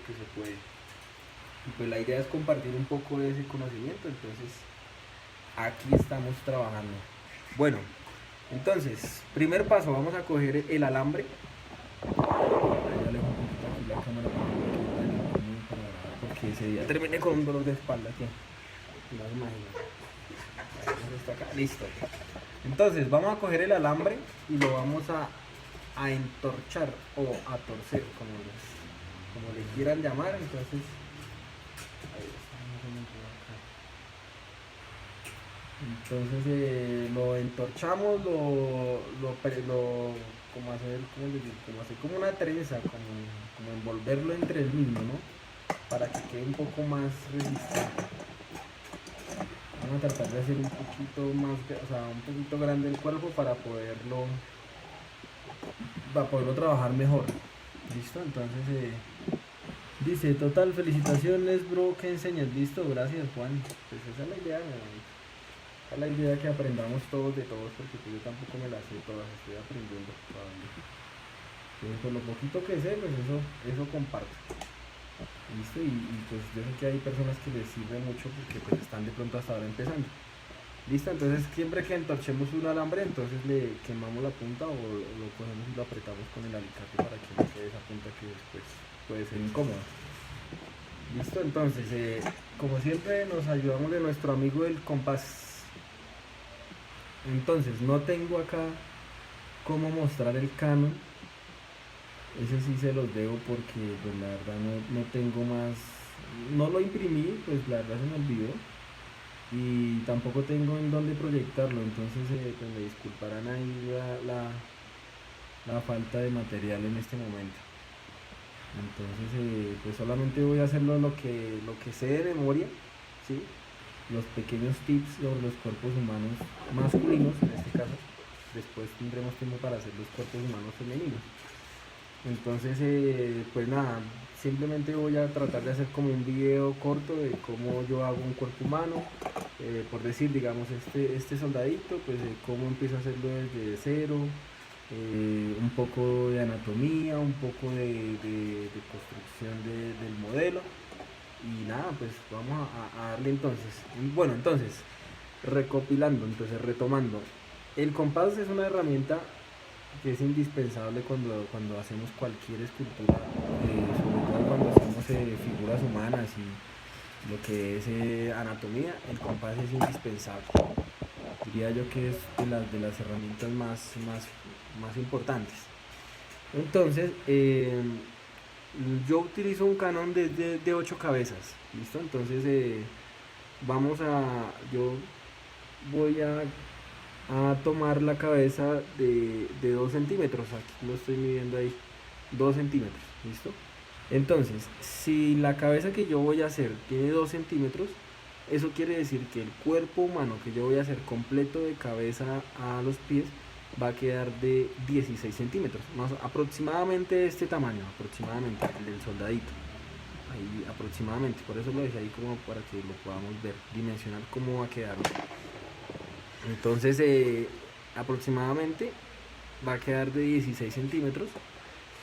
que se puede. Y pues la idea es compartir un poco de ese conocimiento, entonces aquí estamos trabajando. Bueno, entonces, primer paso, vamos a coger el alambre. Ya alejo un poquito aquí la cámara para que no quede tan incómodo para grabar, porque ese día terminé con un dolor de espalda que no se imagina. Está acá, listo. Entonces, vamos a coger el alambre y lo vamos a entorchar o a torcer, como le quieran llamar. Entonces, ahí está, no se me quedó acá. Entonces lo entorchamos, como hacer como una trenza, como envolverlo entre el mismo, ¿no? Para que quede un poco más resistente. Vamos a tratar de hacer un poquito más, o sea, un poquito grande el cuerpo para poderlo trabajar mejor. ¿Listo? Entonces dice, total, felicitaciones, bro, que enseñas. Listo, gracias, Juan. Pues esa es la idea, esa es la idea, que aprendamos todos de todos, porque pues yo tampoco me las sé todas, estoy aprendiendo todavía. Entonces, por lo poquito que sé, pues eso comparto. ¿Listo? Y pues yo sé que hay personas que les sirve mucho porque pues están de pronto hasta ahora empezando. ¿Listo? Entonces siempre que entorchemos un alambre, entonces le quemamos la punta o lo cogemos y lo apretamos con el alicate para que no quede esa punta que después puede ser incómoda. ¿Listo? Entonces, como siempre nos ayudamos de nuestro amigo el compás. Entonces, no tengo acá cómo mostrar el Canon. Ese sí se los debo porque pues la verdad no tengo más. No lo imprimí, pues la verdad se me olvidó. Y tampoco tengo en dónde proyectarlo, entonces pues me disculparán ahí la falta de material en este momento. Entonces pues solamente voy a hacerlo lo que sé de memoria, ¿sí? Los pequeños tips sobre los cuerpos humanos masculinos en este caso. Después tendremos tiempo para hacer los cuerpos humanos femeninos. Entonces pues nada, simplemente voy a tratar de hacer como un video corto de cómo yo hago un cuerpo humano, por decir, digamos, este soldadito, pues cómo empiezo a hacerlo desde cero, un poco de anatomía, un poco de construcción del modelo. Y nada, pues vamos a darle entonces. Bueno, entonces, recopilando, entonces retomando. El compás es una herramienta que es indispensable cuando hacemos cualquier escultura, sobre todo cuando hacemos figuras humanas y lo que es anatomía. El compás es indispensable. Diría yo que es de las herramientas más importantes. Entonces, yo utilizo un Canon de 8 cabezas, ¿listo? Entonces, yo voy a tomar la cabeza de 2 centímetros, aquí lo estoy midiendo ahí, 2 centímetros, ¿listo? Entonces, si la cabeza que yo voy a hacer tiene 2 centímetros, eso quiere decir que el cuerpo humano que yo voy a hacer completo de cabeza a los pies va a quedar de 16 centímetros, más aproximadamente este tamaño, aproximadamente el del soldadito, ahí aproximadamente, por eso lo dejé ahí como para que lo podamos ver, dimensionar cómo va a quedar. Entonces aproximadamente va a quedar de 16 centímetros,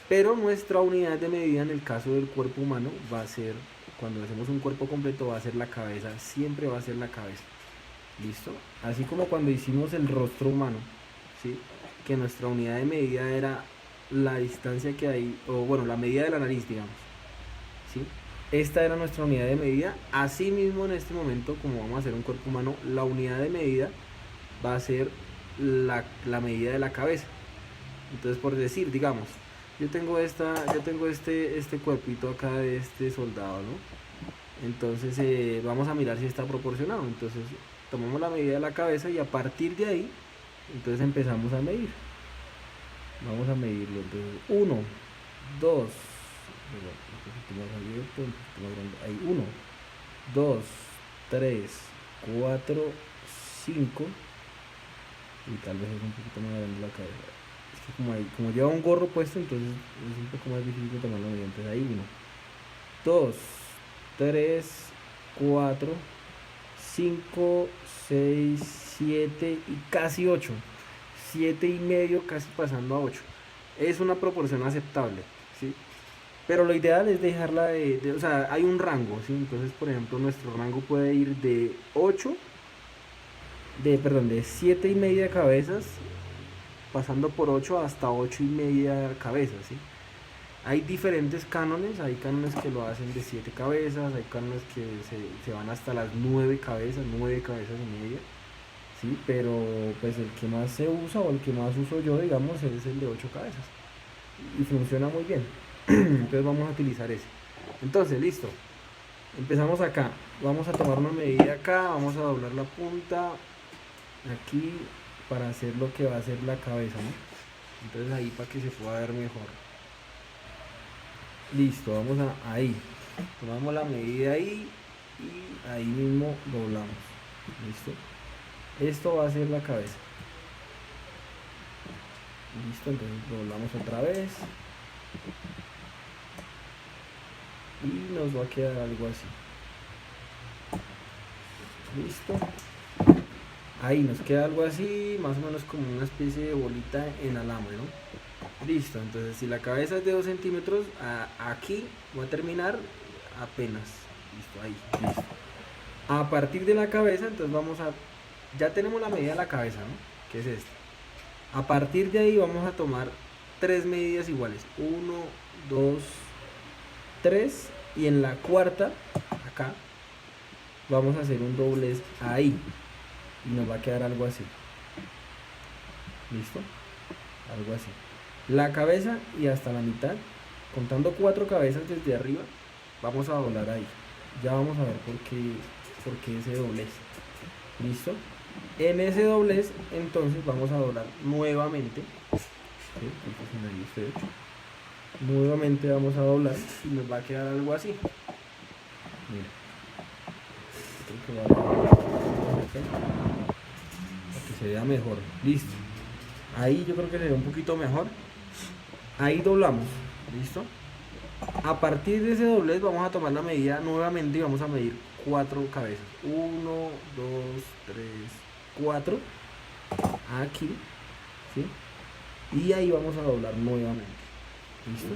pero nuestra unidad de medida en el caso del cuerpo humano va a ser, cuando hacemos un cuerpo completo, va a ser la cabeza, siempre va a ser la cabeza. ¿Listo? Así como cuando hicimos el rostro humano, ¿sí? Que nuestra unidad de medida era la distancia que hay, o bueno, la medida de la nariz, digamos, ¿sí? Esta era nuestra unidad de medida. Así mismo en este momento, como vamos a hacer un cuerpo humano, la unidad de medida va a ser la medida de la cabeza. Entonces, por decir, digamos, yo tengo este cuerpito acá de este soldado, ¿no? Entonces vamos a mirar si está proporcionado. Entonces tomamos la medida de la cabeza y a partir de ahí, entonces empezamos a medir. Vamos a medirlo. Entonces 1, 2, ahí 1, 2, 3, 4, 5. Y tal vez es un poquito más grande la cabeza. Es que como lleva un gorro puesto, entonces es un poco más difícil tomar la medida. Entonces ahí 1, 2, 3, 4, 5, 6, 7 y casi 8. 7 y medio, casi pasando a 8. Es una proporción aceptable, ¿sí? Pero lo ideal es dejarla o sea, hay un rango, ¿sí? Entonces, por ejemplo, nuestro rango puede ir de 8, perdón, de 7,5 cabezas, pasando por 8 hasta 8,5 cabezas, ¿sí? Hay diferentes cánones, hay cánones que lo hacen de 7 cabezas, hay cánones que se van hasta las 9 cabezas, 9,5 cabezas, ¿sí? Pero pues el que más se usa o el que más uso yo, digamos, es el de 8 cabezas. Y funciona muy bien. Entonces vamos a utilizar ese. Entonces, listo. Empezamos acá. Vamos a tomar una medida acá, vamos a doblar la punta aquí para hacer lo que va a ser la cabeza, ¿no? Entonces ahí para que se pueda ver mejor. Listo, vamos a ahí. Tomamos la medida ahí y ahí mismo doblamos. Listo. Esto va a ser la cabeza. Listo, entonces doblamos otra vez. Y nos va a quedar algo así. Listo. Ahí nos queda algo así, más o menos como una especie de bolita en alambre, ¿no? Listo, entonces si la cabeza es de 2 centímetros, aquí voy a terminar apenas. Listo, ahí, listo. A partir de la cabeza, entonces ya tenemos la medida de la cabeza, ¿no? Que es esta. A partir de ahí vamos a tomar 3 medidas iguales. 1, 2, 3. Y en la cuarta, acá, vamos a hacer un doblez ahí. Y nos va a quedar algo así. ¿Listo? Algo así. La cabeza y hasta la mitad, contando 4 cabezas desde arriba, vamos a doblar ahí. Ya vamos a ver por qué ese doblez. ¿Listo? En ese doblez, entonces vamos a doblar nuevamente. ¿Sí? Nuevamente vamos a doblar y nos va a quedar algo así. Mira. Creo que va a para que se vea mejor. Listo. Ahí yo creo que se ve un poquito mejor. Ahí doblamos. ¿Listo? A partir de ese doblez vamos a tomar la medida nuevamente y vamos a medir 4 cabezas. 1, 2, 3, 4. Aquí. ¿Sí? Y ahí vamos a doblar nuevamente. ¿Listo?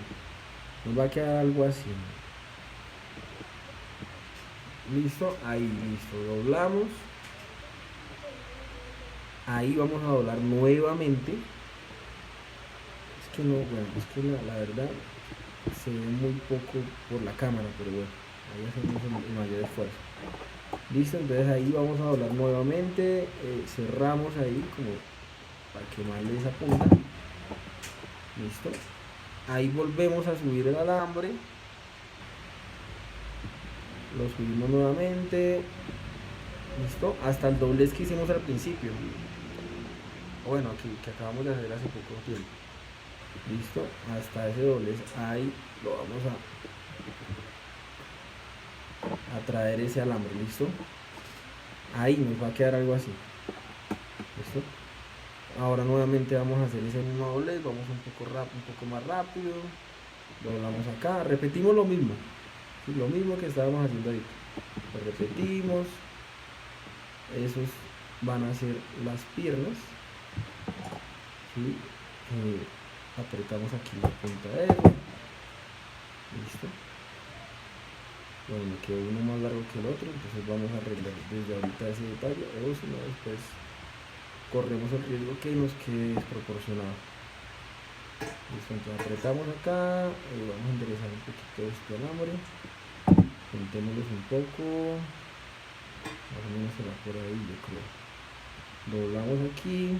Nos va a quedar algo así. Listo, ahí, listo, doblamos. Ahí vamos a doblar nuevamente. Es que no, bueno, es que la verdad se ve muy poco por la cámara, pero bueno, ahí hacemos el mayor esfuerzo. Listo, entonces ahí vamos a doblar nuevamente, cerramos ahí como para quemarle esa punta. Listo, ahí volvemos a subir el alambre, lo subimos nuevamente, listo, hasta el doblez que hicimos al principio, bueno, que acabamos de hacer hace poco tiempo. Listo, hasta ese doblez ahí lo vamos a traer ese alambre. Listo, ahí nos va a quedar algo así. Listo, ahora nuevamente vamos a hacer ese mismo doblez, vamos un poco más rápido, doblamos acá, repetimos lo mismo, ¿sí? Lo mismo que estábamos haciendo ahorita, lo repetimos. Esos van a ser las piernas, ¿sí? Apretamos aquí la punta de eso. Listo. Bueno, me quedó uno más largo que el otro, entonces vamos a arreglar desde ahorita ese detalle, o si no después corremos el riesgo que nos quede desproporcionado. Listo, entonces apretamos acá, vamos a enderezar un poquito este alambre, juntémoslos un poco, más o menos será por ahí, yo creo. Doblamos aquí.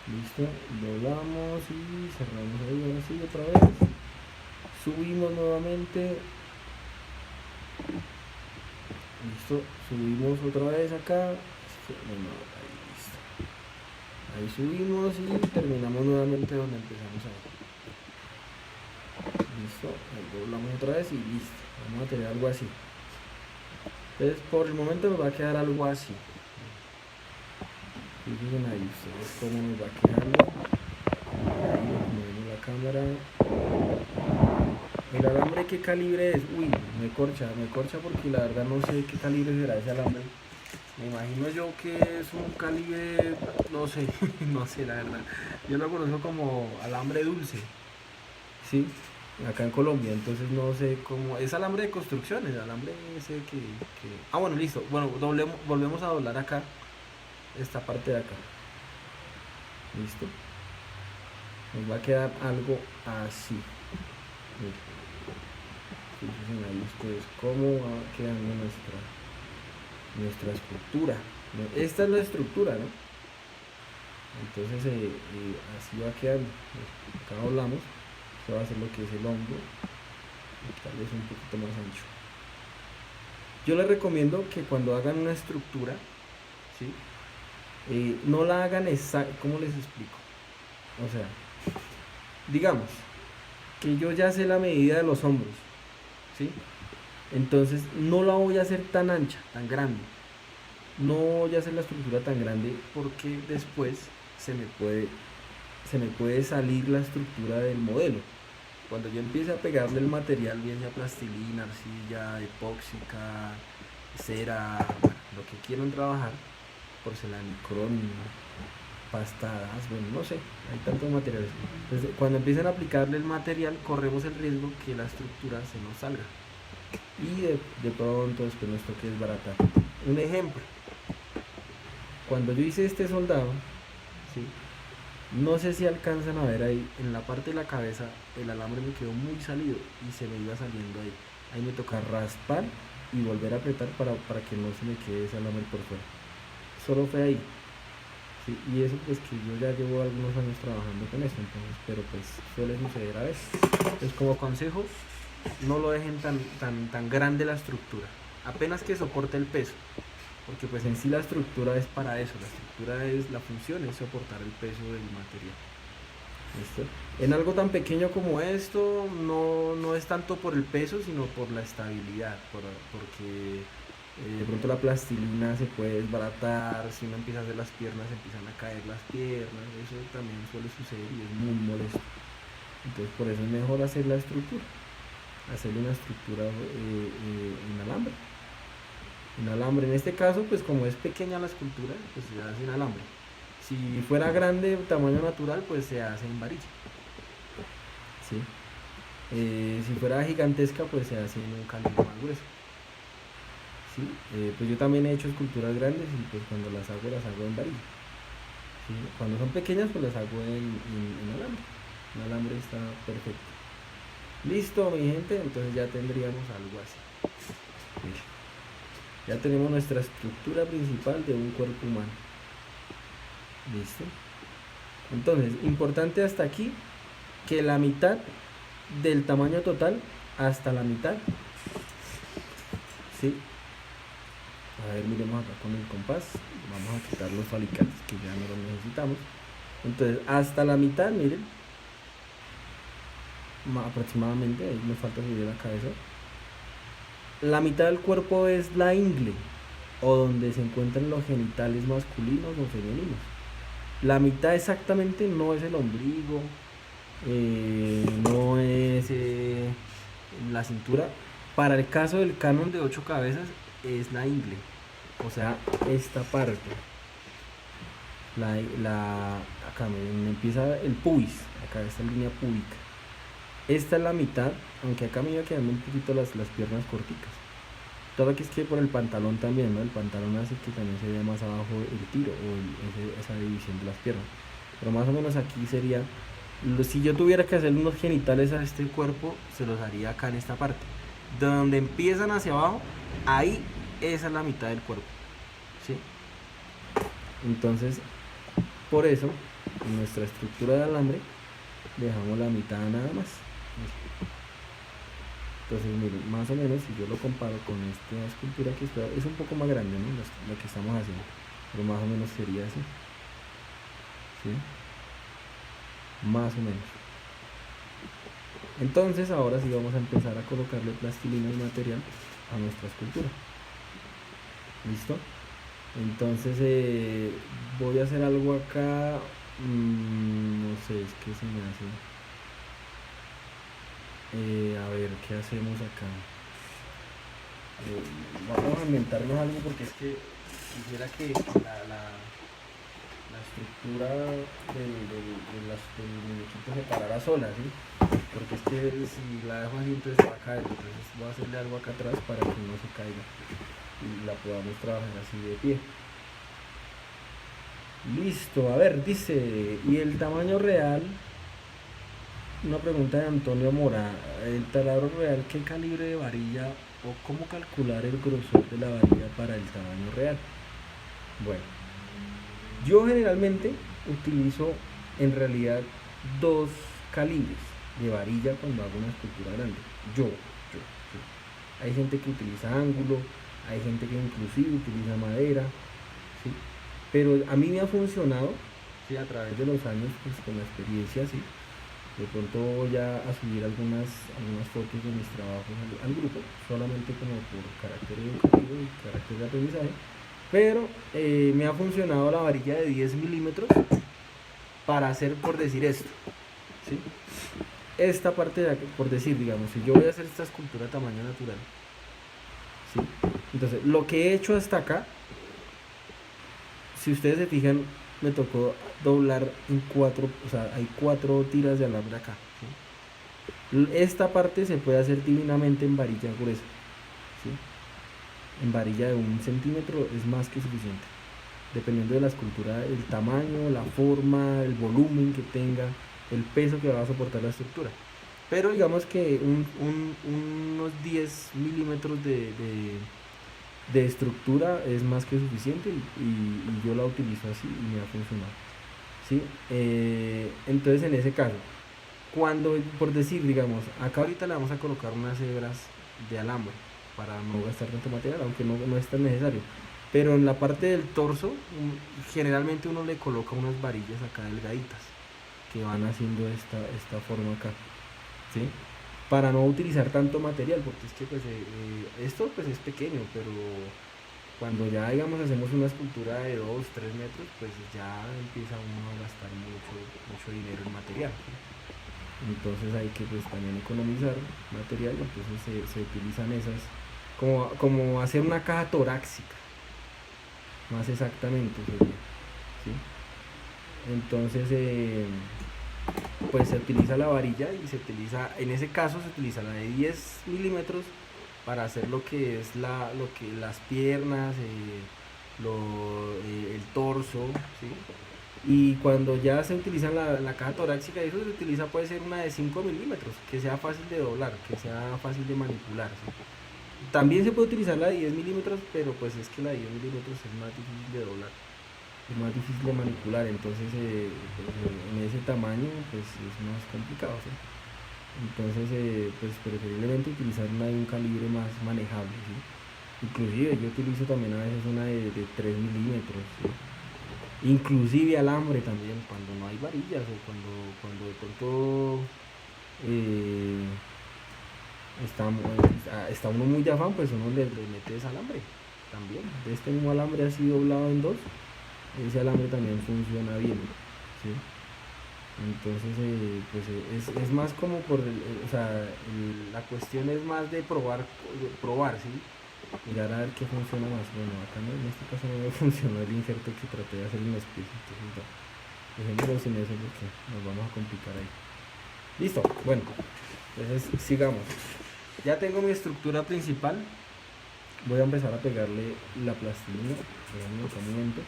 Listo, doblamos y cerramos ahí, ahora sí, otra vez. Subimos nuevamente. Listo, subimos otra vez acá. Bueno, ahí, listo. Ahí subimos y terminamos nuevamente donde empezamos ahí. Listo, ahí doblamos otra vez y listo. Vamos a tener algo así. Entonces, por el momento nos va a quedar algo así. Fíjense ahí ustedes cómo nos va quedando. Ahí movemos la cámara. El alambre, ¿qué calibre es? Uy, me corcha porque la verdad no sé qué calibre será ese alambre. Me imagino yo que es un calibre, no sé, no sé la verdad. Yo lo conozco como alambre dulce, ¿sí? acá en Colombia, entonces no sé cómo, es alambre de construcción, el alambre ese Ah, bueno, listo, bueno, volvemos a doblar acá, esta parte de acá, listo, nos va a quedar algo así. Miren, fíjense ahí ustedes cómo va quedando nuestra estructura. Esta es la estructura, ¿no? Entonces así va quedando. Acá doblamos, esto va a ser lo que es el hombro, tal vez un poquito más ancho. Yo les recomiendo que cuando hagan una estructura, ¿sí? No la hagan exacta. ¿Cómo les explico? O sea, digamos que yo ya sé la medida de los hombros, ¿sí? Entonces no la voy a hacer tan ancha, tan grande. No voy a hacer la estructura tan grande porque después se me puede salir la estructura del modelo. Cuando yo empiece a pegarle el material, bien sea plastilina, arcilla, epóxica, cera, bueno, lo que quieran trabajar, porcelanicrón, pastadas, bueno, no sé, hay tantos materiales. Entonces, cuando empiecen a aplicarle el material, corremos el riesgo que la estructura se nos salga. Y de pronto después nos toque desbaratar. Un ejemplo, cuando yo hice este soldado, ¿sí? No sé si alcanzan a ver ahí, en la parte de la cabeza el alambre me quedó muy salido y se me iba saliendo ahí. Ahí me toca raspar y volver a apretar para que no se me quede ese alambre por fuera. Solo fue ahí. Sí, y eso pues que yo ya llevo algunos años trabajando con esto, entonces, pero pues suele suceder a veces. Entonces como consejo, no lo dejen tan grande la estructura. Apenas que soporte el peso. Porque pues en sí la estructura es para eso, la función es soportar el peso del material. ¿Listo? En algo tan pequeño como esto no es tanto por el peso, sino por la estabilidad, porque de pronto la plastilina se puede desbaratar, si uno empieza a hacer las piernas empiezan a caer las piernas, eso también suele suceder y es muy molesto. Entonces por eso es mejor hacer la estructura, hacerle una estructura en alambre. En alambre, en este caso, pues como es pequeña la escultura, pues se hace en alambre. Si fuera grande, tamaño natural, pues se hace en varilla. ¿Sí? Si fuera gigantesca, pues se hace en un calibre más grueso. ¿Sí? Pues yo también he hecho esculturas grandes y pues cuando las hago en varilla. ¿Sí? Cuando son pequeñas, pues las hago en alambre. En alambre está perfecto. Listo, mi gente, entonces ya tendríamos algo así. Mira. Ya tenemos nuestra estructura principal de un cuerpo humano. ¿Listo? Entonces, importante hasta aquí, que la mitad del tamaño total, hasta la mitad, ¿sí? A ver, miremos acá con el compás. Vamos a quitar los alicates que ya no los necesitamos. Entonces, hasta la mitad, miren, aproximadamente, ahí me falta subir la cabeza. La mitad del cuerpo es la ingle, o donde se encuentran los genitales masculinos o femeninos. La mitad exactamente no es el ombligo, no es la cintura. Para el caso del canon de 8 cabezas es la ingle, o sea, esta parte. Acá me empieza el pubis, acá esta línea púbica. Esta es la mitad, aunque acá me iba quedando un poquito las piernas corticas. Todo aquí es que por el pantalón también, ¿no? El pantalón hace que también se vea más abajo el tiro o esa división de las piernas. Pero más o menos aquí sería, si yo tuviera que hacer unos genitales a este cuerpo, se los haría acá en esta parte. De donde empiezan hacia abajo, ahí esa es la mitad del cuerpo. ¿Sí? Entonces, por eso, en nuestra estructura de alambre, dejamos la mitad nada más. Entonces, miren, más o menos, si yo lo comparo con esta escultura que está, es un poco más grande, ¿no? Lo que estamos haciendo, pero más o menos sería así, ¿sí? Más o menos. Entonces, ahora sí vamos a empezar a colocarle plastilina y material a nuestra escultura. ¿Listo? Entonces, voy a hacer algo acá, no sé, es que se me hace... a ver, ¿qué hacemos acá? Vamos a inventarnos algo porque es que quisiera que la la estructura del muñequito se parara sola, ¿sí? Porque es que si la dejo así entonces se va a caer, entonces voy a hacerle algo acá atrás para que no se caiga y la podamos trabajar así de pie. Listo, a ver, dice, ¿y el tamaño real? Una pregunta de Antonio Mora. ¿El taladro real qué calibre de varilla o cómo calcular el grosor de la varilla para el tamaño real? Bueno, yo generalmente utilizo en realidad dos calibres de varilla cuando hago una escultura grande. Yo. Hay gente que utiliza ángulo, hay gente que inclusive utiliza madera, ¿sí? Pero a mí me ha funcionado, ¿sí? A través de los años, pues con la experiencia, ¿sí? De pronto voy a subir algunas fotos de mis trabajos al grupo, solamente como por carácter educativo y carácter de aprendizaje. Pero me ha funcionado la varilla de 10 milímetros para hacer, por decir esto, ¿sí? Esta parte de aquí, por decir, digamos, si yo voy a hacer esta escultura a tamaño natural, ¿sí? Entonces, lo que he hecho hasta acá, si ustedes se fijan, me tocó doblar en 4, o sea, hay 4 tiras de alambre acá, ¿sí? Esta parte se puede hacer divinamente en varilla gruesa, ¿sí? En varilla de 1 centímetro es más que suficiente, dependiendo de la escultura, el tamaño, la forma, el volumen que tenga, el peso que va a soportar la estructura. Pero digamos que unos 10 milímetros de estructura es más que suficiente y yo la utilizo así y me ha funcionado, ¿sí? Entonces en ese caso, cuando, por decir, digamos, acá ahorita le vamos a colocar unas hebras de alambre para no gastar tanto material, aunque no es tan necesario. Pero en la parte del torso, generalmente uno le coloca unas varillas acá delgaditas que van haciendo esta forma acá, ¿sí? Para no utilizar tanto material, porque es que pues, esto pues es pequeño, pero cuando ya digamos hacemos una escultura de 2, 3 metros, pues ya empieza uno a gastar mucho dinero en material, ¿sí? Entonces hay que pues también economizar material, entonces se utilizan esas, como hacer una caja torácica, más exactamente sería, ¿sí? Entonces pues se utiliza la varilla y se utiliza, en ese caso se utiliza la de 10 milímetros para hacer lo que es las piernas, el torso, ¿sí? Y cuando ya se utiliza la caja torácica, eso se utiliza, puede ser una de 5 milímetros, que sea fácil de doblar, que sea fácil de manipular, ¿sí? También se puede utilizar la de 10 milímetros, pero pues es que la de 10 milímetros es más difícil de doblar, es más difícil de manipular, entonces pues, en ese tamaño pues es más complicado, ¿sí? Entonces pues preferiblemente utilizar una de un calibre más manejable, ¿sí? Inclusive yo utilizo también a veces una de 3 milímetros, ¿sí? Inclusive alambre también cuando no hay varillas o cuando de pronto está uno muy de afán, pues uno le mete ese alambre también, de este mismo alambre así doblado en dos, ese alambre también funciona bien, ¿sí? Entonces pues es más como o sea, la cuestión es más de probar, ¿sí? Mirar a ver qué funciona más. Bueno, acá no, en este caso no me funcionó el injerto que traté de hacer en los pies, entonces no, dejémoslo sin eso porque nos vamos a complicar ahí. Listo, bueno, entonces sigamos. Ya tengo mi estructura principal, voy a empezar a pegarle la plastilina, un momento.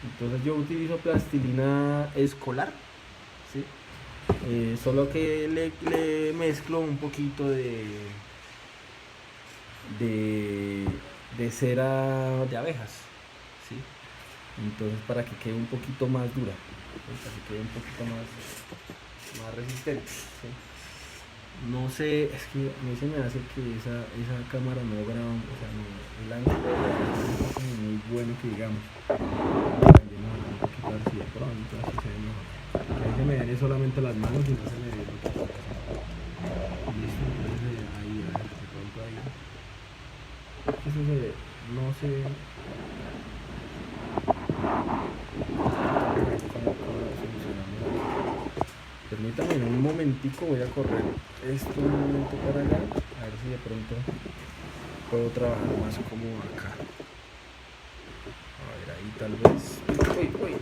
Entonces yo utilizo plastilina escolar, ¿sí? Solo que le mezclo un poquito de cera de abejas, ¿sí? Entonces para que quede un poquito más dura, ¿sí? Para que quede un poquito más resistente, ¿sí? No sé, es que a mí se me hace que esa cámara no graba, o sea, el ángulo de grabación es como muy bueno que digamos. También no, un poquito así de pronto, así se ve mejor. Que ahí se me ven solamente las manos y no se me ve lo que está pasando. Listo, entonces ahí, a ver, de pronto ahí. Eso se ve, no se ve. Permítame en un momentico, voy a correr esto un momento para allá, a ver si de pronto puedo trabajar más cómodo acá. A ver, ahí tal vez. Uy.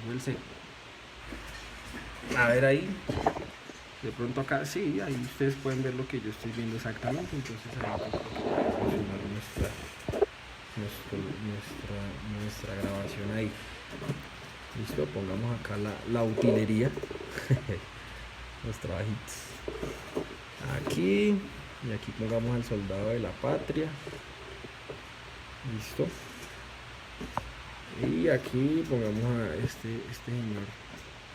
del C. A ver ahí, de pronto acá, sí, ahí ustedes pueden ver lo que yo estoy viendo exactamente, entonces ahí yo creo que va a funcionar nuestra grabación ahí. Listo, pongamos acá la utilería, los trabajitos. Aquí, y aquí pongamos al soldado de la patria. Listo. Y aquí pongamos a este señor,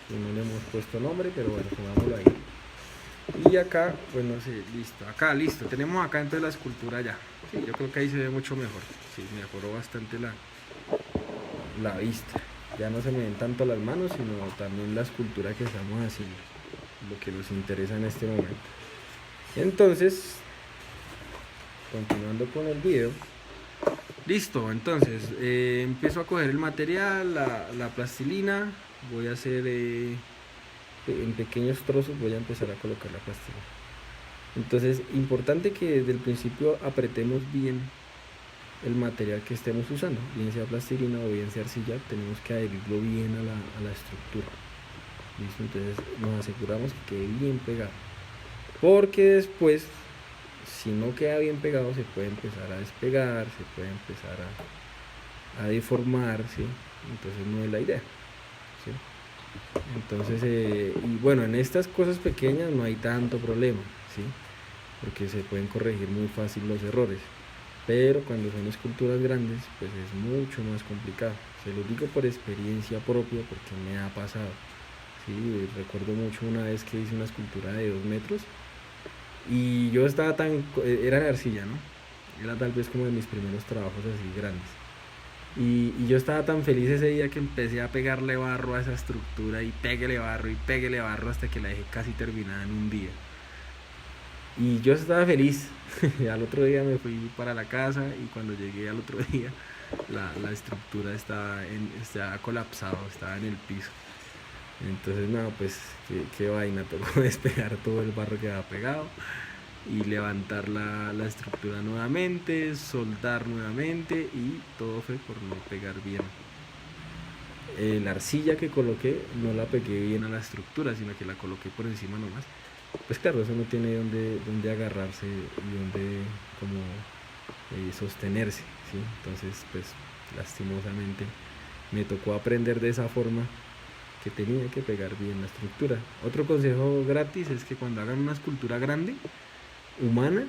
que no le hemos puesto nombre, pero bueno, pongámoslo ahí. Y acá, pues no sé, listo, acá, listo, tenemos acá entonces la escultura ya. Sí, yo creo que ahí se ve mucho mejor, sí, mejoró bastante la vista. Ya no se me ven tanto las manos, sino también la escultura que estamos haciendo, lo que nos interesa en este momento. Entonces, continuando con el video. Listo, entonces empiezo a coger el material, la plastilina, voy a hacer en pequeños trozos, voy a empezar a colocar la plastilina. Entonces, importante que desde el principio apretemos bien el material que estemos usando, bien sea plastilina o bien sea arcilla, tenemos que adherirlo bien a la estructura. ¿Listo? Entonces nos aseguramos que quede bien pegado, porque después, si no queda bien pegado, se puede empezar a despegar, se puede empezar a deformar, ¿sí? Entonces no es la idea, ¿sí? Entonces, y bueno, en estas cosas pequeñas no hay tanto problema, ¿sí? Porque se pueden corregir muy fácil los errores, pero cuando son esculturas grandes, pues es mucho más complicado. Se lo digo por experiencia propia, porque me ha pasado, ¿sí? Recuerdo mucho una vez que hice una escultura de 2 metros, y yo estaba era de arcilla, ¿no? Era tal vez como de mis primeros trabajos así grandes. Y yo estaba tan feliz ese día que empecé a pegarle barro a esa estructura, y péguele barro hasta que la dejé casi terminada en un día. Y yo estaba feliz. Al otro día me fui para la casa, y cuando llegué al otro día, la estructura estaba colapsado, estaba en el piso. Entonces, no, pues qué vaina, tocó despegar todo el barro que había pegado y levantar la estructura nuevamente, soldar nuevamente, y todo fue por no pegar bien. La arcilla que coloqué no la pegué bien a la estructura, sino que la coloqué por encima nomás. Pues claro, eso no tiene donde agarrarse y donde como sostenerse, ¿sí? Entonces, pues lastimosamente me tocó aprender de esa forma, que tenía que pegar bien la estructura. Otro consejo gratis es que cuando hagan una escultura grande, humana,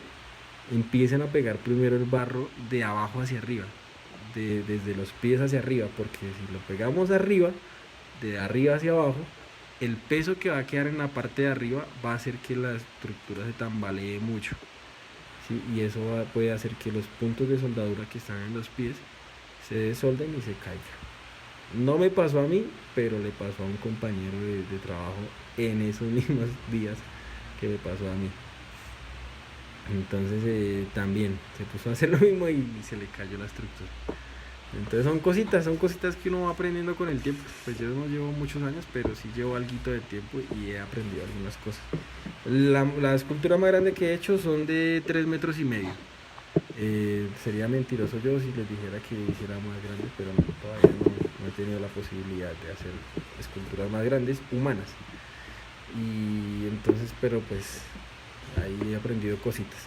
empiecen a pegar primero el barro de abajo hacia arriba, desde los pies hacia arriba, porque si lo pegamos arriba, de arriba hacia abajo, el peso que va a quedar en la parte de arriba va a hacer que la estructura se tambalee mucho, ¿sí? Y eso puede hacer que los puntos de soldadura que están en los pies se desolden y se caigan. No me pasó a mí, pero le pasó a un compañero de trabajo en esos mismos días que me pasó a mí. Entonces también se puso a hacer lo mismo y se le cayó la estructura. Entonces son cositas que uno va aprendiendo con el tiempo. Pues yo no llevo muchos años, pero sí llevo alguito de tiempo y he aprendido algunas cosas. La escultura más grande que he hecho son de 3,5 metros. Sería mentiroso yo si les dijera que hiciera más grande, pero no, todavía no he tenido la posibilidad de hacer esculturas más grandes, humanas. Y entonces, pero pues ahí he aprendido cositas.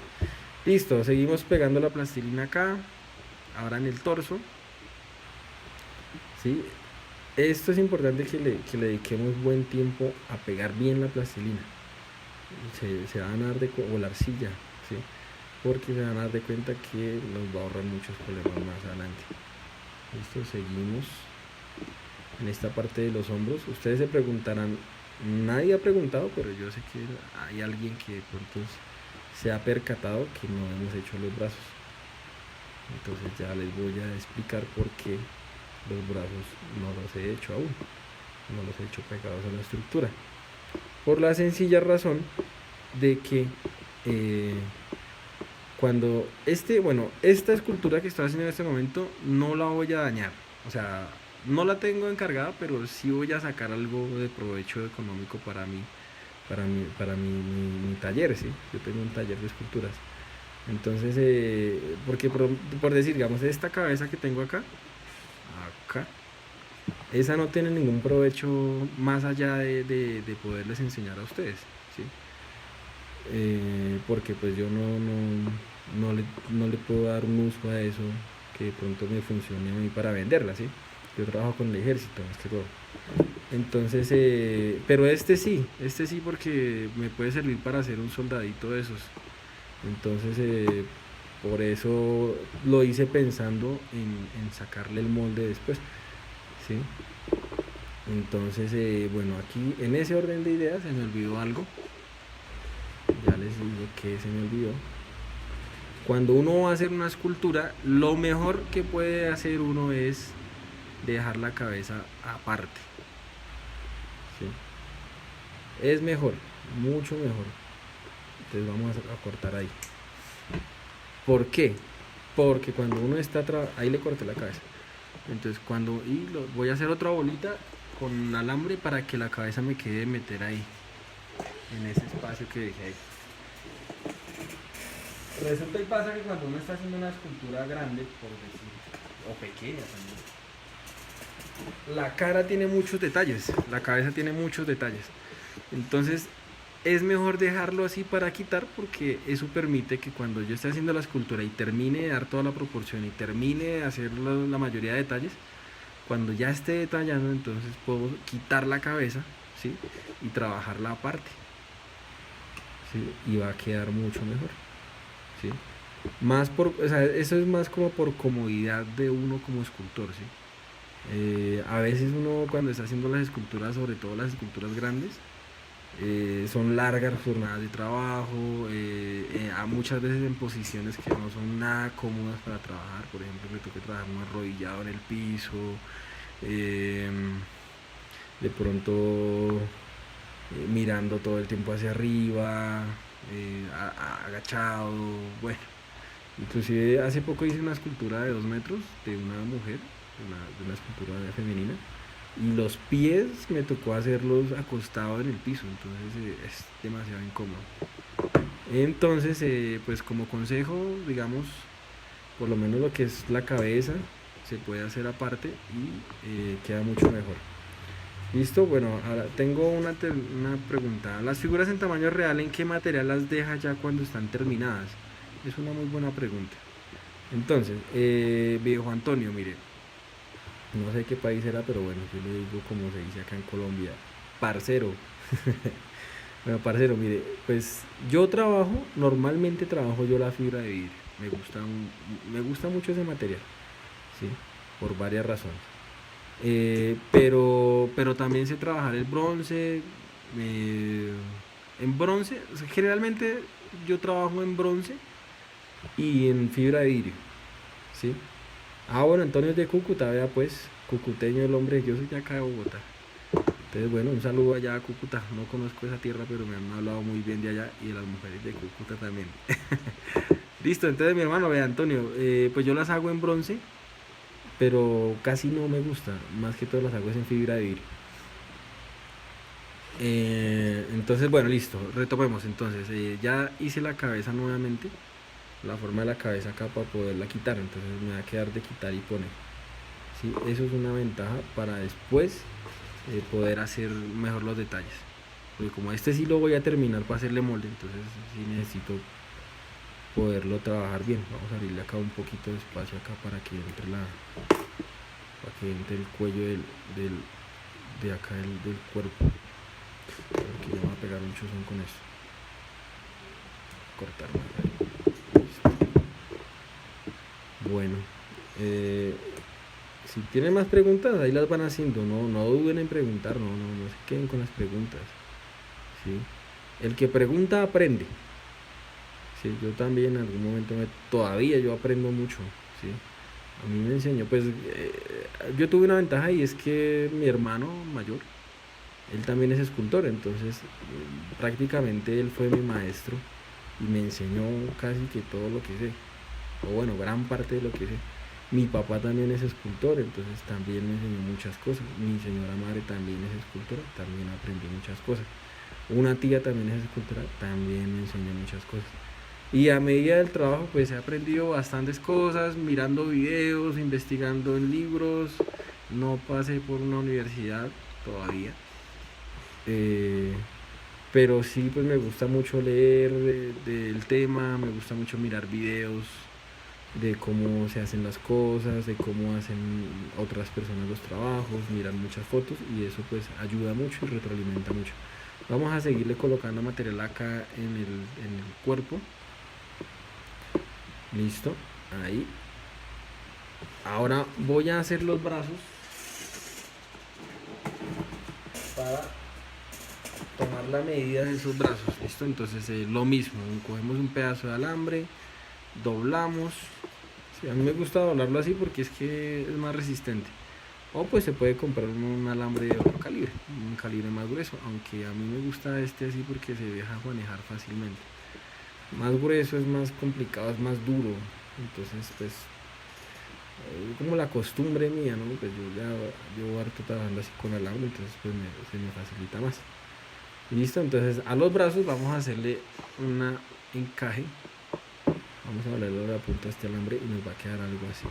Listo, seguimos pegando la plastilina acá, ahora en el torso, ¿sí? Esto es importante que le dediquemos buen tiempo a pegar bien la plastilina. Se van a dar o la arcilla, ¿sí? Porque se van a dar de cuenta que nos va a ahorrar muchos problemas más adelante. Listo, seguimos en esta parte de los hombros. Ustedes se preguntarán, nadie ha preguntado, pero yo sé que hay alguien que de pronto se ha percatado que no hemos hecho los brazos. Entonces ya les voy a explicar por qué los brazos no los he hecho aún, no los he hecho pegados a la estructura, por la sencilla razón de que cuando esta escultura que estoy haciendo en este momento no la voy a dañar, o sea, no la tengo encargada, pero sí voy a sacar algo de provecho económico para mi taller, ¿sí? Yo tengo un taller de esculturas. Entonces, porque por decir, digamos, esta cabeza que tengo acá, esa no tiene ningún provecho más allá de poderles enseñar a ustedes, ¿sí? Porque pues yo no le puedo dar un uso a eso que de pronto me funcione a mí para venderla, ¿sí? Yo trabajo con el ejército, más que todo. Entonces, pero este sí porque me puede servir para hacer un soldadito de esos. Entonces, por eso lo hice pensando en sacarle el molde después, ¿sí? Entonces, bueno, aquí en ese orden de ideas se me olvidó algo. Ya les digo que se me olvidó. Cuando uno va a hacer una escultura, lo mejor que puede hacer uno es dejar la cabeza aparte, ¿sí? Es mejor, mucho mejor. Entonces vamos a cortar ahí. ¿Por qué? Porque cuando uno está ahí le corté la cabeza. Entonces voy a hacer otra bolita con alambre para que la cabeza me quede meter ahí, en ese espacio que dejé ahí. Resulta y pasa que cuando uno está haciendo una escultura grande, por decir, o pequeña también, la cara tiene muchos detalles, la cabeza tiene muchos detalles. Entonces es mejor dejarlo así para quitar, porque eso permite que cuando yo esté haciendo la escultura y termine de dar toda la proporción y termine de hacer la mayoría de detalles, cuando ya esté detallando, entonces puedo quitar la cabeza, ¿sí? Y trabajarla aparte, ¿sí? Y va a quedar mucho mejor, ¿sí? O sea, eso es más como por comodidad de uno como escultor, ¿sí? A veces uno cuando está haciendo las esculturas, sobre todo las esculturas grandes, son largas jornadas de trabajo, a muchas veces en posiciones que no son nada cómodas para trabajar. Por ejemplo, me toca trabajar muy arrodillado en el piso, de pronto mirando todo el tiempo hacia arriba, agachado, bueno. Inclusive hace poco hice una escultura de 2 metros de una mujer, de una escultura femenina, y los pies me tocó hacerlos acostados en el piso, entonces es demasiado incómodo. Entonces, pues como consejo, digamos, por lo menos lo que es la cabeza se puede hacer aparte y queda mucho mejor. Listo, bueno, ahora tengo una pregunta. ¿Las figuras en tamaño real en qué material las deja ya cuando están terminadas? Es una muy buena pregunta. Entonces, viejo Antonio, mire, no sé qué país era, pero bueno, yo le digo como se dice acá en Colombia, parcero. Bueno, parcero, mire, pues yo normalmente trabajo yo la fibra de vidrio. Me gusta mucho ese material, ¿sí? Por varias razones. Pero también sé trabajar el bronce. En bronce, o sea, generalmente yo trabajo en bronce y en fibra de vidrio, ¿sí? Ah, bueno, Antonio es de Cúcuta, vea pues, cucuteño el hombre, yo soy de acá de Bogotá. Entonces, bueno, un saludo allá a Cúcuta. No conozco esa tierra, pero me han hablado muy bien de allá y de las mujeres de Cúcuta también. Listo, entonces mi hermano, vea Antonio, pues yo las hago en bronce, pero casi no me gusta, más que todo las hago en fibra de vidrio. Entonces, bueno, listo, retomemos. Entonces, ya hice la cabeza nuevamente, la forma de la cabeza acá para poderla quitar, entonces me va a quedar de quitar y poner, ¿sí? Eso es una ventaja para después poder hacer mejor los detalles, porque como este sí lo voy a terminar para hacerle molde, entonces sí necesito poderlo trabajar bien. Vamos a abrirle acá un poquito de espacio acá para que entre el cuello de acá del cuerpo, porque ya me va a pegar mucho son con eso. Cortar más ahí. Bueno, si tienen más preguntas, ahí las van haciendo, no duden en preguntar, no se queden con las preguntas, ¿sí? El que pregunta aprende, ¿sí? Yo también en algún momento, todavía yo aprendo mucho, ¿sí? A mí me enseñó, pues yo tuve una ventaja y es que mi hermano mayor, él también es escultor, entonces prácticamente él fue mi maestro y me enseñó casi que todo lo que sé, o bueno, gran parte de lo que sé. Mi papá también es escultor, entonces también me enseñó muchas cosas. Mi señora madre también es escultora, también aprendí muchas cosas. Una tía también es escultora, también me enseñó muchas cosas. Y a medida del trabajo pues he aprendido bastantes cosas, mirando videos, investigando en libros, no pasé por una universidad todavía, eh, pero sí, pues me gusta mucho leer del tema, me gusta mucho mirar videos de cómo se hacen las cosas, de cómo hacen otras personas los trabajos, mirar muchas fotos y eso pues ayuda mucho y retroalimenta mucho. Vamos a seguirle colocando material acá en el cuerpo. Listo, ahí. Ahora voy a hacer los brazos para tomar la medida de esos brazos. Listo, entonces lo mismo, cogemos un pedazo de alambre, doblamos. Sí, a mí me gusta doblarlo así porque es que es más resistente. O pues se puede comprar un alambre de otro calibre, un calibre más grueso, aunque a mí me gusta este así porque se deja manejar fácilmente. Más grueso es más complicado, es más duro. Entonces pues como la costumbre mía, ¿no? Pues yo ya llevo harto trabajando así con alambre, entonces pues se me facilita más. Listo, entonces a los brazos vamos a hacerle un encaje. Vamos a doblarle la punta de este alambre y nos va a quedar algo así.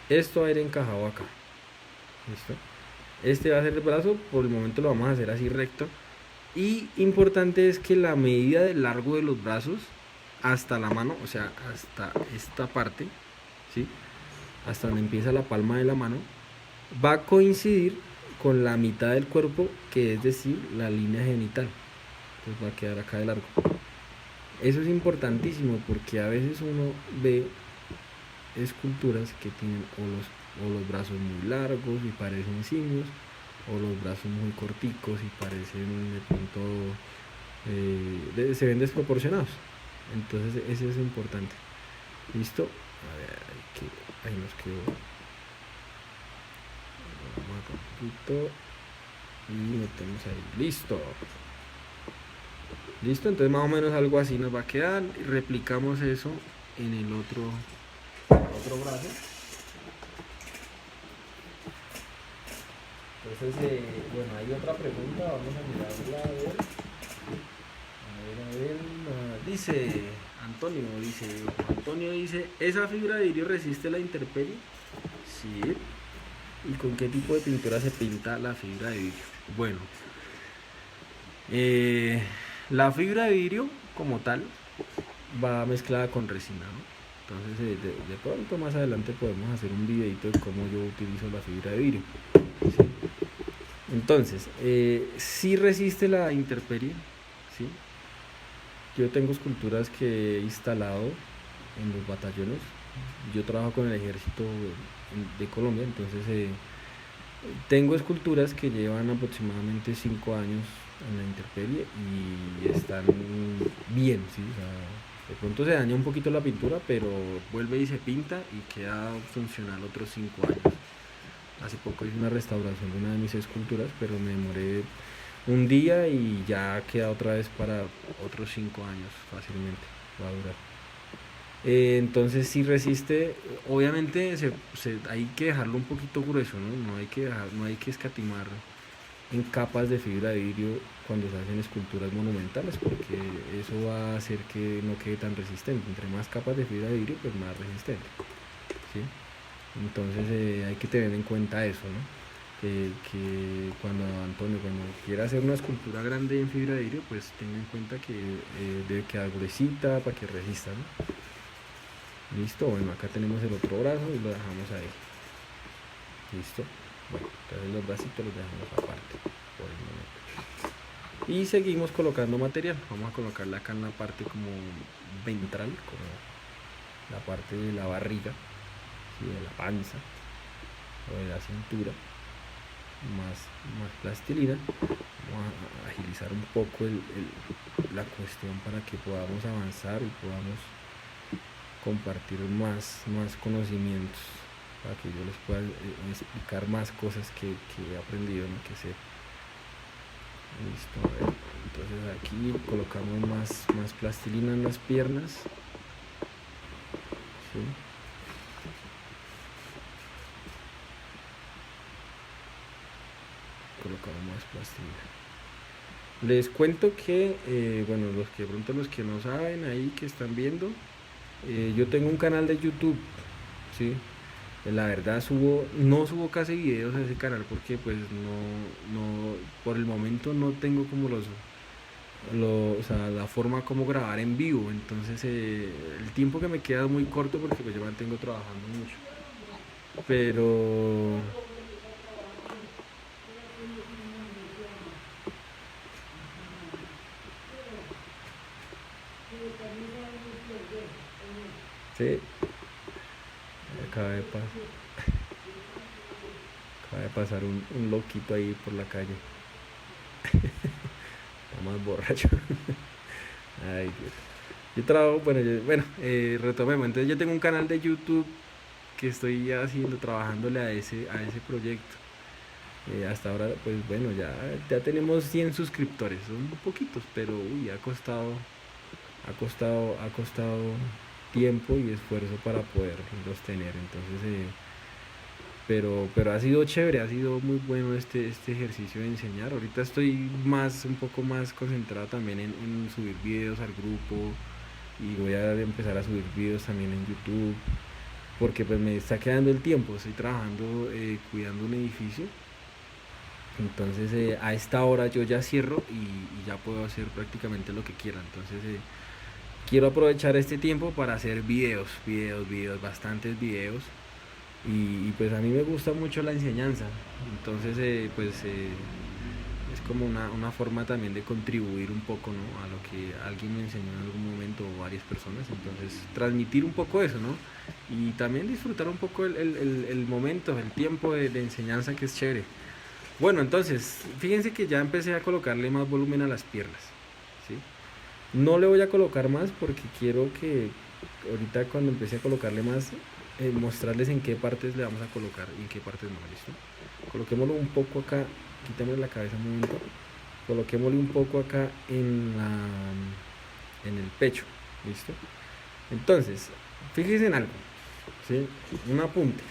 Esto va a ir encajado acá. Listo. Este va a ser el brazo, por el momento lo vamos a hacer así recto. Y importante es que la medida del largo de los brazos hasta la mano, o sea, hasta esta parte, ¿sí? Hasta donde empieza la palma de la mano, va a coincidir con la mitad del cuerpo, que es decir, la línea genital. Entonces va a quedar acá de largo. Eso es importantísimo porque a veces uno ve esculturas que tienen o los brazos muy largos y parecen simios, o los brazos muy corticos y parecen de pronto se ven desproporcionados. Entonces eso es importante. Listo, a ver, ahí nos quedó. Vamos acá un poquito y metemos ahí. Listo. Listo, entonces más o menos algo así nos va a quedar. Replicamos eso en el otro brazo. Entonces, bueno, hay otra pregunta, vamos a mirarla a ver. Dice Antonio dice, ¿esa fibra de vidrio resiste la intemperie? Sí. ¿Y con qué tipo de pintura se pinta la fibra de vidrio? Bueno, la fibra de vidrio como tal va mezclada con resina, ¿no? Entonces de pronto más adelante podemos hacer un videito de cómo yo utilizo la fibra de vidrio. ¿Sí? Entonces, sí resiste la intemperie, ¿sí? Yo tengo esculturas que he instalado en los batallones. Yo trabajo con el ejército de Colombia, entonces tengo esculturas que llevan aproximadamente 5 años en la intemperie y están bien, ¿sí? O sea, de pronto se daña un poquito la pintura, pero vuelve y se pinta y queda funcional otros 5 años. Hace poco hice una restauración de una de mis esculturas, pero me demoré un día y ya queda otra vez para otros 5 años fácilmente, va a durar. Entonces sí resiste, obviamente hay que dejarlo un poquito grueso, ¿no? No hay que escatimar en capas de fibra de vidrio cuando se hacen esculturas monumentales, porque eso va a hacer que no quede tan resistente. Entre más capas de fibra de vidrio, pues más resistente, ¿sí? Entonces hay que tener en cuenta eso, ¿no? Que cuando quiera hacer una escultura grande en fibra de vidrio, pues tenga en cuenta que debe quedar gruesita para que resista, ¿no? Listo, bueno, acá tenemos el otro brazo y lo dejamos ahí. Listo. Bueno, entonces los bracitos los dejamos aparte por el momento. Y seguimos colocando material. Vamos a colocarle acá en la parte como ventral, como la parte de la barriga, ¿sí? De la panza o de la cintura. Más plastilina. Vamos a agilizar un poco la cuestión para que podamos avanzar y podamos compartir más conocimientos, para que yo les pueda explicar más cosas que he aprendido, ¿no? Que sé. Listo, a ver. Entonces aquí colocamos más plastilina en las piernas, ¿sí? Colocamos más plastilina. Les cuento que, bueno, los que no saben ahí, que están viendo, yo tengo un canal de YouTube, ¿sí? La verdad no subo casi videos a ese canal porque pues no, por el momento no tengo como o sea, la forma como grabar en vivo, entonces el tiempo que me queda es muy corto porque pues yo mantengo trabajando mucho, pero sí, acaba de, pas- acaba de pasar un loquito ahí por la calle, está más borracho. Ay, Dios. Yo trabajo, retomemos. Entonces yo tengo un canal de YouTube que estoy haciendo, trabajándole a ese proyecto. Hasta ahora, pues bueno, ya tenemos 100 suscriptores, son poquitos, pero uy, ha costado tiempo y esfuerzo para poderlos tener. Entonces, pero ha sido chévere, ha sido muy bueno este ejercicio de enseñar. Ahorita estoy un poco más concentrado también en subir videos al grupo y voy a empezar a subir videos también en YouTube porque pues me está quedando el tiempo, estoy trabajando cuidando un edificio, entonces a esta hora yo ya cierro y ya puedo hacer prácticamente lo que quiera, entonces quiero aprovechar este tiempo para hacer videos, bastantes videos y pues a mí me gusta mucho la enseñanza, entonces es como una forma también de contribuir un poco, ¿no? A lo que alguien me enseñó en algún momento o varias personas, entonces transmitir un poco eso, ¿no? Y también disfrutar un poco el momento, el tiempo de enseñanza que es chévere. Bueno, entonces, fíjense que ya empecé a colocarle más volumen a las piernas, ¿sí? No le voy a colocar más porque quiero que ahorita cuando empiece a colocarle más, mostrarles en qué partes le vamos a colocar y en qué partes no, ¿listo? Coloquémoslo un poco acá, quitémosle la cabeza un momento, coloquémosle un poco acá en el pecho, ¿listo? Entonces, fíjense en algo, ¿sí? Un apunte.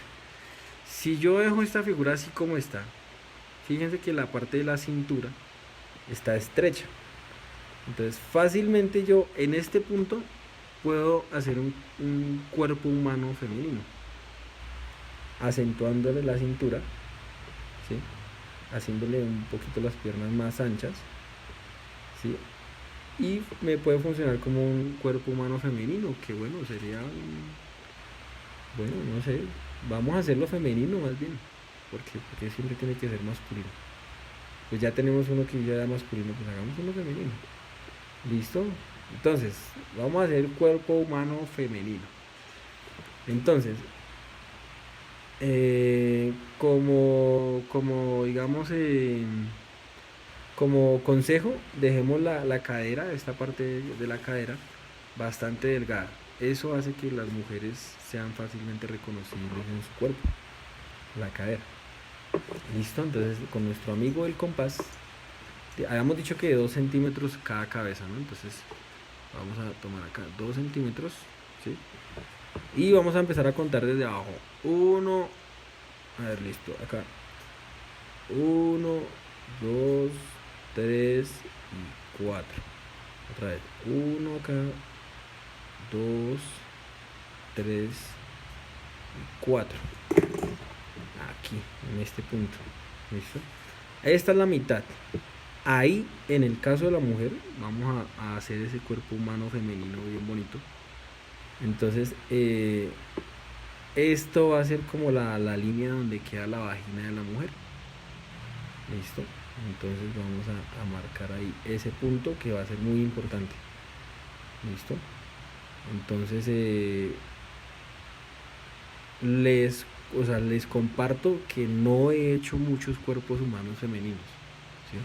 Si yo dejo esta figura así como está, fíjense que la parte de la cintura está estrecha. Entonces, fácilmente yo en este punto puedo hacer un cuerpo humano femenino, acentuándole la cintura, ¿sí? Haciéndole un poquito las piernas más anchas, ¿sí? Y me puede funcionar como un cuerpo humano femenino, que bueno, bueno, no sé, vamos a hacerlo femenino más bien, porque siempre tiene que ser masculino. Pues ya tenemos uno que ya era masculino, pues hagamos uno femenino. ¿Listo? Entonces, vamos a hacer cuerpo humano femenino. Entonces, como digamos, como consejo, dejemos la cadera, esta parte de la cadera, bastante delgada. Eso hace que las mujeres sean fácilmente reconocibles en su cuerpo, la cadera. Listo, entonces con nuestro amigo el compás, habíamos dicho que 2 centímetros cada cabeza, ¿no? Entonces vamos a tomar acá 2 centímetros, ¿sí? Y vamos a empezar a contar desde abajo. 1, a ver, listo, acá. 1, 2, 3 y 4. Otra vez. 1 acá, 2, 3 y 4. Aquí, en este punto. ¿Listo? Esta es la mitad. Ahí, en el caso de la mujer, vamos a hacer ese cuerpo humano femenino bien bonito. Entonces, esto va a ser como la línea donde queda la vagina de la mujer. ¿Listo? Entonces vamos a marcar ahí ese punto que va a ser muy importante. ¿Listo? Entonces, les comparto que no he hecho muchos cuerpos humanos femeninos, ¿sí?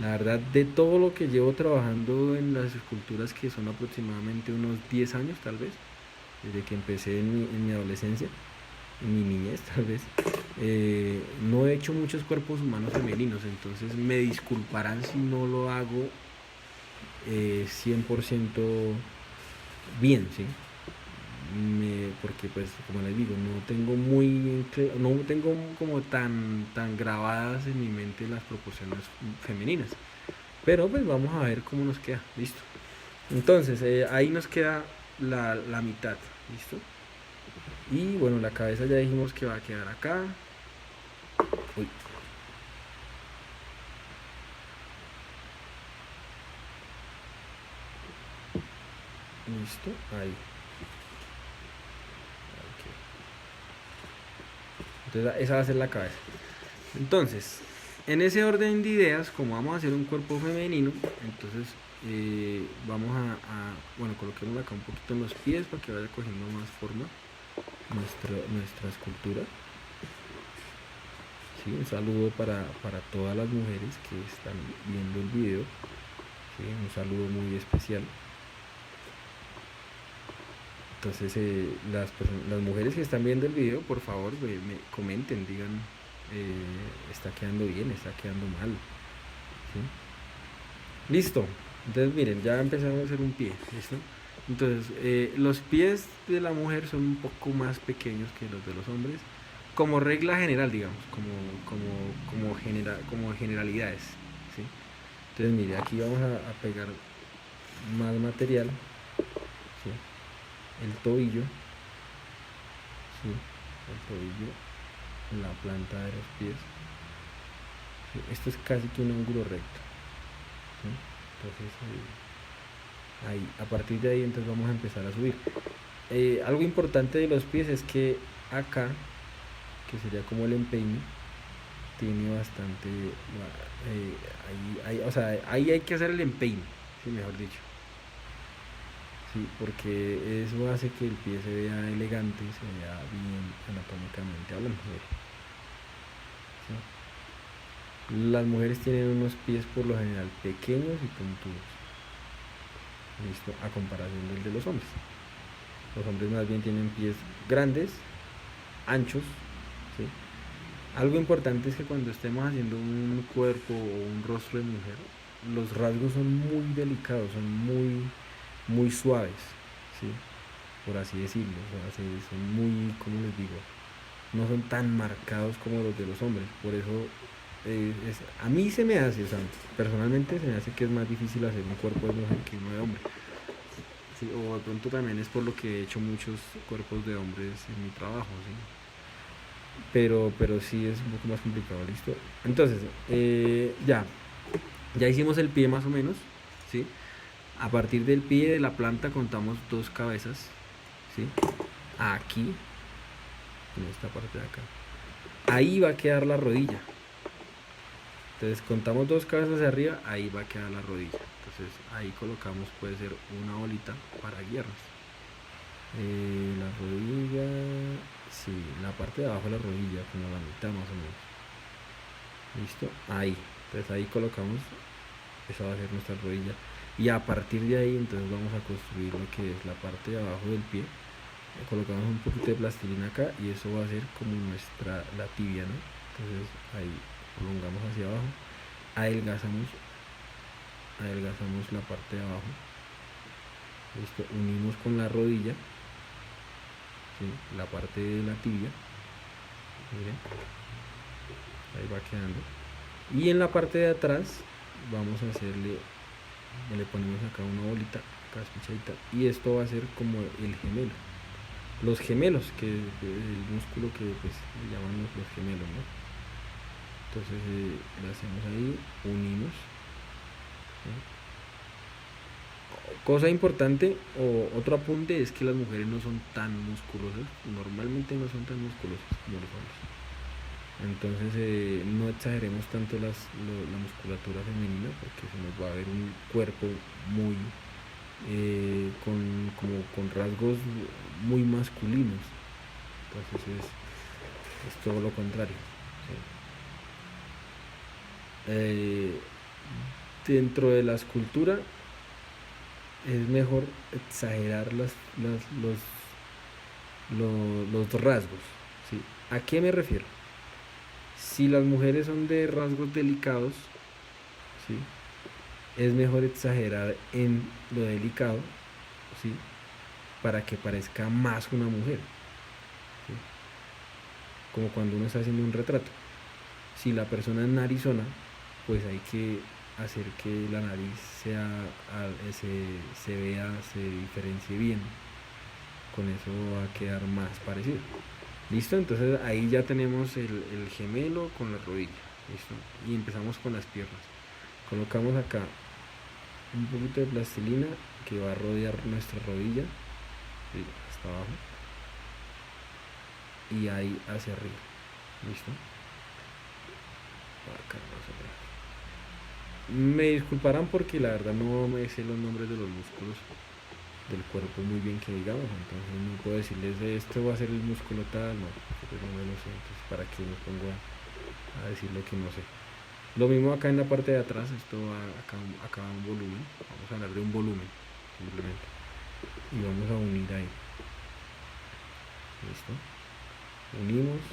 La verdad, de todo lo que llevo trabajando en las esculturas, que son aproximadamente unos 10 años tal vez, desde que empecé en mi adolescencia, en mi niñez tal vez, no he hecho muchos cuerpos humanos femeninos, entonces me disculparán si no lo hago 100% bien, ¿sí? Porque pues como les digo, no tengo como tan grabadas en mi mente las proporciones femeninas, pero pues vamos a ver cómo nos queda. Listo, entonces ahí nos queda la mitad. Listo, Y bueno, la cabeza ya dijimos que va a quedar acá. Uy. Listo, ahí. Okay. Entonces esa va a ser la cabeza. Entonces, en ese orden de ideas, como vamos a hacer un cuerpo femenino, entonces vamos bueno, coloquémoslo acá un poquito en los pies para que vaya cogiendo más forma nuestra escultura. ¿Sí? Un saludo para todas las mujeres que están viendo el video. ¿Sí? Un saludo muy especial. Entonces, las mujeres que están viendo el video, por favor, me comenten, digan, está quedando bien, está quedando mal. ¿Sí? Listo. Entonces, miren, ya empezamos a hacer un pie. ¿Listo? Entonces, los pies de la mujer son un poco más pequeños que los de los hombres, como regla general, digamos, como generalidades. ¿Sí? Entonces, mire, aquí vamos a pegar más material. ¿Sí? El tobillo, ¿sí? El tobillo, la planta de los pies. ¿Sí? Esto es casi que un ángulo recto. ¿Sí? Entonces ahí, a partir de ahí entonces vamos a empezar a subir. Algo importante de los pies es que acá, que sería como el empeine, tiene bastante, o sea, ahí hay que hacer el empeine, ¿sí? Mejor dicho. Sí, porque eso hace que el pie se vea elegante, se vea bien anatómicamente hablando. ¿Sí? Las mujeres tienen unos pies por lo general pequeños y puntudos. ¿Listo? A comparación del de los hombres. Los hombres más bien tienen pies grandes, anchos. ¿Sí? Algo importante es que cuando estemos haciendo un cuerpo o un rostro de mujer, los rasgos son muy delicados, son muy suaves, ¿sí? Por así decirlo, o sea, son muy, ¿cómo les digo? No son tan marcados como los de los hombres, por eso a mí se me hace, o sea, personalmente se me hace que es más difícil hacer un cuerpo de mujer que uno de hombre. Sí, o de pronto también es por lo que he hecho muchos cuerpos de hombres en mi trabajo, ¿sí? Pero sí es un poco más complicado, ¿listo? Entonces, ya hicimos el pie más o menos, ¿sí? A partir del pie de la planta contamos dos cabezas, ¿sí? Aquí, en esta parte de acá. Ahí va a quedar la rodilla. Entonces contamos dos cabezas hacia arriba, ahí va a quedar la rodilla. Entonces ahí colocamos, puede ser una bolita para guiarnos. La rodilla, sí, la parte de abajo de la rodilla, como la mitad más o menos. ¿Listo? Ahí. Entonces ahí colocamos, esa va a ser nuestra rodilla. Y a partir de ahí entonces vamos a construir lo que es la parte de abajo del pie. Colocamos un poquito de plastilina acá y eso va a ser como la tibia, ¿no? Entonces ahí prolongamos hacia abajo, adelgazamos la parte de abajo. Listo, unimos con la rodilla, ¿sí? La parte de la tibia, miren, ahí va quedando. Y en la parte de atrás vamos a hacerle, le ponemos acá una bolita, acá espichadita, y esto va a ser como el gemelo. Los gemelos, que el músculo que pues le llaman los gemelos, ¿no? Entonces le hacemos ahí, unimos. ¿Sí? Cosa importante o otro apunte es que las mujeres no son tan musculosas, normalmente no son tan musculosas como los hombres. Entonces no exageremos tanto la musculatura femenina porque se nos va a ver un cuerpo muy con rasgos muy masculinos. Entonces es todo lo contrario. ¿Sí? Dentro de la escultura es mejor exagerar los rasgos. ¿Sí? ¿A qué me refiero? Si las mujeres son de rasgos delicados, ¿sí? Es mejor exagerar en lo delicado, ¿sí? Para que parezca más una mujer, ¿sí? Como cuando uno está haciendo un retrato. Si la persona es narizona, pues hay que hacer que la nariz se vea, se diferencie bien con eso va a quedar más parecido. ¿Listo? Entonces ahí ya tenemos el gemelo con la rodilla. ¿Listo? Y empezamos con las piernas. Colocamos acá un poquito de plastilina que va a rodear nuestra rodilla, ¿sí? Hasta abajo, y ahí hacia arriba. ¿Listo? Acá más o menos. Me disculparán porque la verdad no me sé los nombres de los músculos del cuerpo muy bien, que digamos, entonces no puedo decirles de esto va a ser el músculo tal, no, pero no me lo sé, entonces para qué me pongo a decir lo que no sé. Lo mismo acá en la parte de atrás, esto va acá un volumen, vamos a hablar de un volumen simplemente, y vamos a unir ahí. Listo, unimos,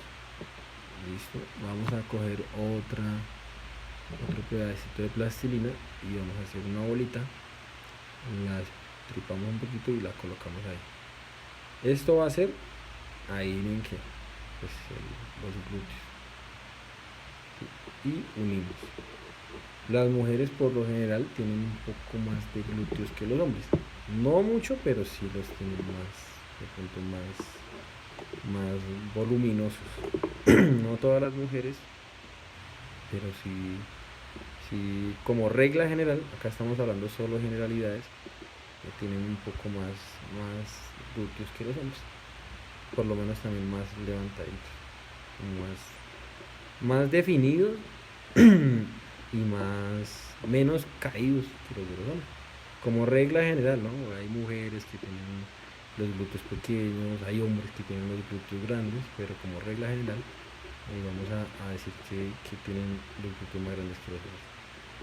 listo, vamos a coger otro pedacito de plastilina y vamos a hacer una bolita, la tripamos un poquito y la colocamos ahí. Esto va a ser, ahí ven que, pues los glúteos, ¿sí? Y unimos. Las mujeres por lo general tienen un poco más de glúteos que los hombres, no mucho, pero sí los tienen más, de pronto más voluminosos. No todas las mujeres, pero sí, como regla general, acá estamos hablando solo generalidades, que tienen un poco más glúteos que los hombres, por lo menos también más levantaditos, más definidos y menos caídos que los de los hombres. Como regla general, ¿no? Hay mujeres que tienen los glúteos pequeños, hay hombres que tienen los glúteos grandes, pero como regla general vamos a decir que tienen los glúteos más grandes que los hombres.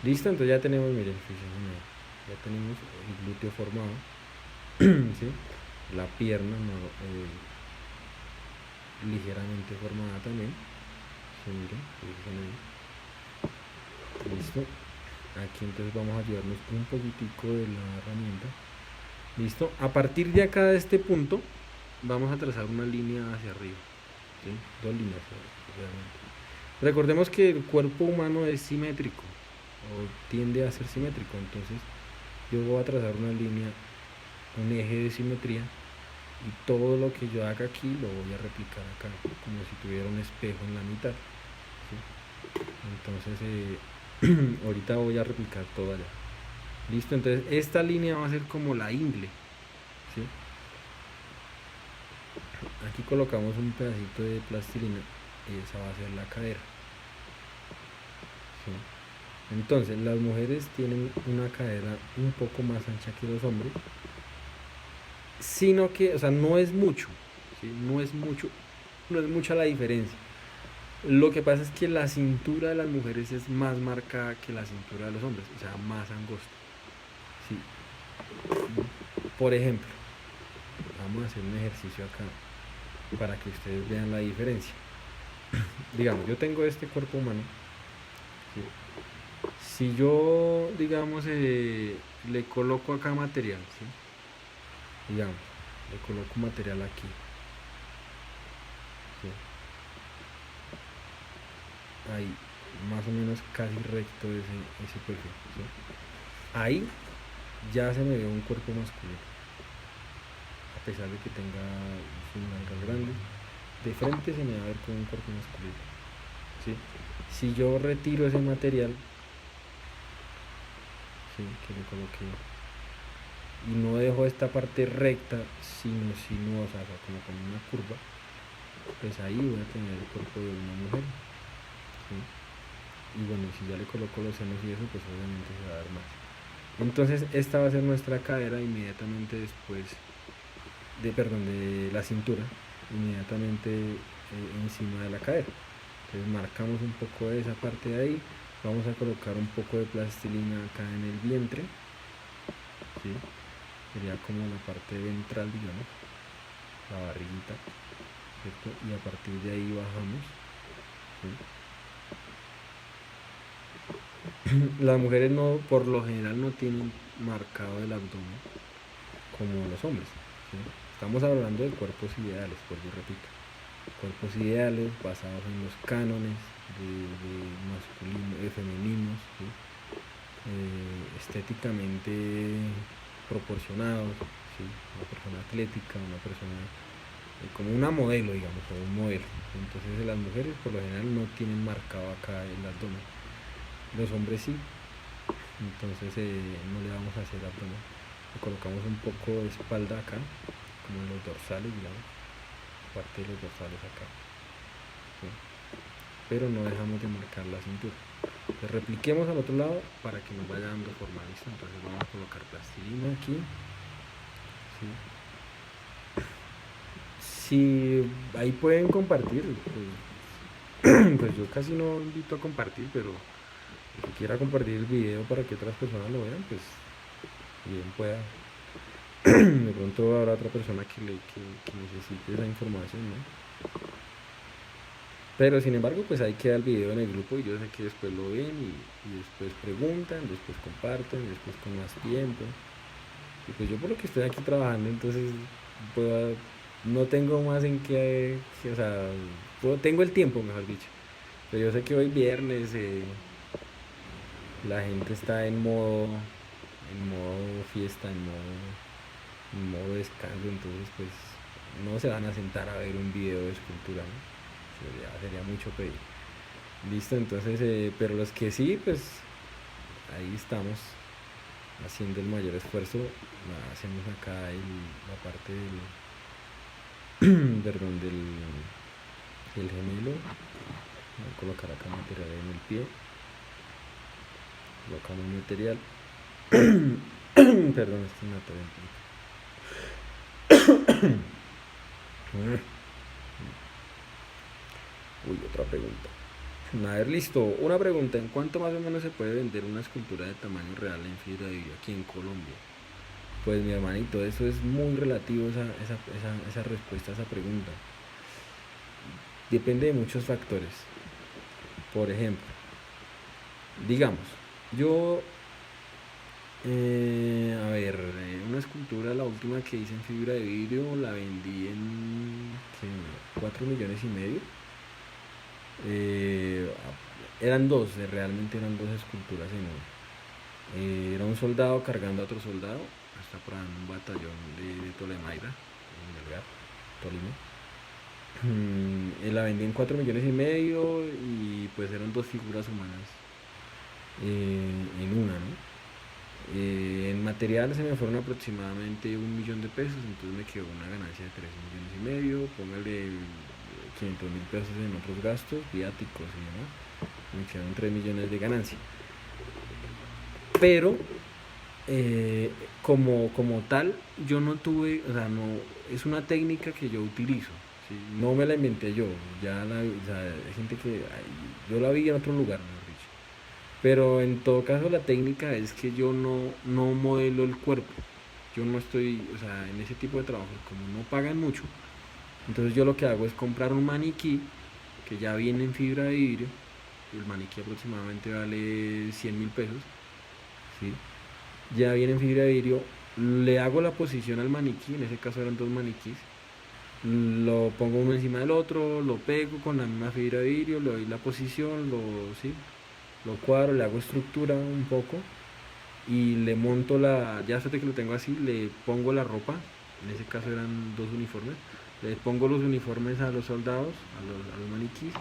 Listo, entonces ya tenemos, miren, fíjense, ya tenemos el glúteo formado, ¿sí? La pierna ligeramente formada también, ¿sí? Miren, fíjense ahí. Listo, aquí entonces vamos a ayudarnos un poquitico de la herramienta. Listo, a partir de acá de este punto vamos a trazar una línea hacia arriba, ¿sí? Dos líneas realmente. Recordemos que el cuerpo humano es simétrico o tiende a ser simétrico, entonces yo voy a trazar una línea, un eje de simetría, y todo lo que yo haga aquí lo voy a replicar acá, como si tuviera un espejo en la mitad, ¿sí? Entonces ahorita voy a replicar todo allá. Listo, entonces esta línea va a ser como la ingle, ¿sí? Aquí colocamos un pedacito de plastilina y esa va a ser la cadera, ¿sí? Entonces las mujeres tienen una cadera un poco más ancha que los hombres, sino que, o sea, no es mucho, ¿sí? No es mucha la diferencia. Lo que pasa es que la cintura de las mujeres es más marcada que la cintura de los hombres, o sea, más angosta, ¿sí? Por ejemplo, vamos a hacer un ejercicio acá para que ustedes vean la diferencia. Digamos, yo tengo este cuerpo humano, ¿sí? Si yo, digamos, le coloco acá material, ¿sí? Digamos, le coloco material aquí, ¿sí? Ahí, más o menos casi recto ese perfil, ¿sí? Ahí ya se me ve un cuerpo masculino, a pesar de que tenga sus nalgas grandes, de frente se me va a ver como un cuerpo masculino, ¿sí? Si yo retiro ese material, ¿sí? Que le coloqué, y no dejo esta parte recta, sino sinuosa, o sea, como con una curva, pues ahí voy a tener el cuerpo de una mujer, ¿sí? Y bueno, si ya le coloco los senos y eso, pues obviamente se va a ver más. Entonces esta va a ser nuestra cadera inmediatamente después de la cintura, inmediatamente encima de la cadera. Entonces marcamos un poco de esa parte de ahí, vamos a colocar un poco de plastilina acá en el vientre, ¿sí? Sería como la parte ventral, digamos, la barriguita, ¿cierto? Y a partir de ahí bajamos, ¿sí? Las mujeres no, por lo general no tienen marcado el abdomen como los hombres, ¿sí? Estamos hablando de cuerpos ideales, por yo repito, cuerpos ideales basados en los cánones de masculino, femeninos, ¿sí? Estéticamente proporcionados, ¿sí? Una persona atlética, una persona como una modelo, digamos, o un modelo. Entonces las mujeres por lo general no tienen marcado acá el abdomen, los hombres sí. Entonces no le vamos a hacer abdomen, le colocamos un poco de espalda acá, como en los dorsales, digamos, parte de los dorsales acá, ¿sí? Pero no dejamos de marcar la cintura. Entonces repliquemos al otro lado para que nos vaya dando forma, ¿listo? Entonces vamos a colocar plastilina aquí, ¿sí? Si ahí pueden compartir, pues yo casi no invito a compartir, pero el que quiera compartir el video para que otras personas lo vean, pues bien pueda. De pronto habrá otra persona que necesite esa información, ¿no? Pero sin embargo, pues ahí queda el video en el grupo y yo sé que después lo ven y después preguntan, después comparten, después con más tiempo. Y pues yo por lo que estoy aquí trabajando, entonces no tengo más en o sea, tengo el tiempo, mejor dicho. Pero yo sé que hoy viernes la gente está en modo fiesta, en modo descanso, entonces pues no se van a sentar a ver un video de escultura, ¿no? Sería mucho pedir. Listo, entonces, pero los que sí, pues ahí estamos haciendo el mayor esfuerzo. Hacemos acá la parte del perdón, del gemelo. Voy a colocar acá material en el pie, colocamos material. Perdón, esto me atoré un poquito. Uy, otra pregunta. A ver, listo. Una pregunta. ¿En cuánto más o menos se puede vender una escultura de tamaño real en fibra de vidrio aquí en Colombia? Pues mi hermanito, eso es muy relativo esa respuesta a esa pregunta. Depende de muchos factores. Por ejemplo, digamos, yo, a ver, una escultura, la última que hice en fibra de vidrio, la vendí en 4,5 millones. Realmente eran dos esculturas en una. Era un soldado cargando a otro soldado, hasta por ahí en un batallón de Tolemaida, en Melgar, Tolima. La vendí en 4,5 millones y pues eran dos figuras humanas en una, ¿no? En material se me fueron aproximadamente 1 millón de pesos, entonces me quedó una ganancia de 3,5 millones. Póngale 500.000 pesos en otros gastos, viáticos y demás, me quedaron 3 millones de ganancia. Pero como tal, yo no tuve, o sea, no, es una técnica que yo utilizo, ¿sí? No me la inventé yo, o sea, hay gente yo la vi en otro lugar, mejor dicho. Pero en todo caso la técnica es que yo no modelo el cuerpo. Yo no estoy, o sea, en ese tipo de trabajos, como no pagan mucho, entonces yo lo que hago es comprar un maniquí que ya viene en fibra de vidrio. El maniquí aproximadamente vale 100.000 pesos, ¿sí? Ya viene en fibra de vidrio, le hago la posición al maniquí, en ese caso eran dos maniquís, lo pongo uno encima del otro, lo pego con la misma fibra de vidrio, le doy la posición, lo cuadro, le hago estructura un poco y le monto ya después de que lo tengo así, le pongo la ropa, en ese caso eran dos uniformes, le pongo los uniformes a los soldados, a los maniquís.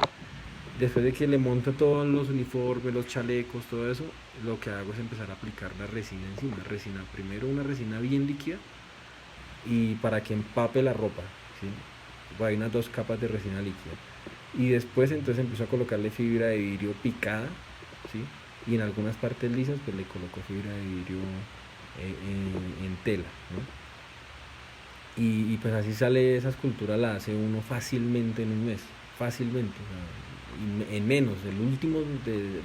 Después de que le monto todos los uniformes, los chalecos, todo eso, lo que hago es empezar a aplicar la resina encima. Primero una resina bien líquida y para que empape la ropa, ¿sí? Hay unas 2 capas de resina líquida. Y después entonces empiezo a colocarle fibra de vidrio picada, ¿sí? Y en algunas partes lisas pues le coloco fibra de vidrio en tela, ¿no? Y pues así sale esa escultura, la hace uno fácilmente en un mes, fácilmente, o sea, en menos. El último,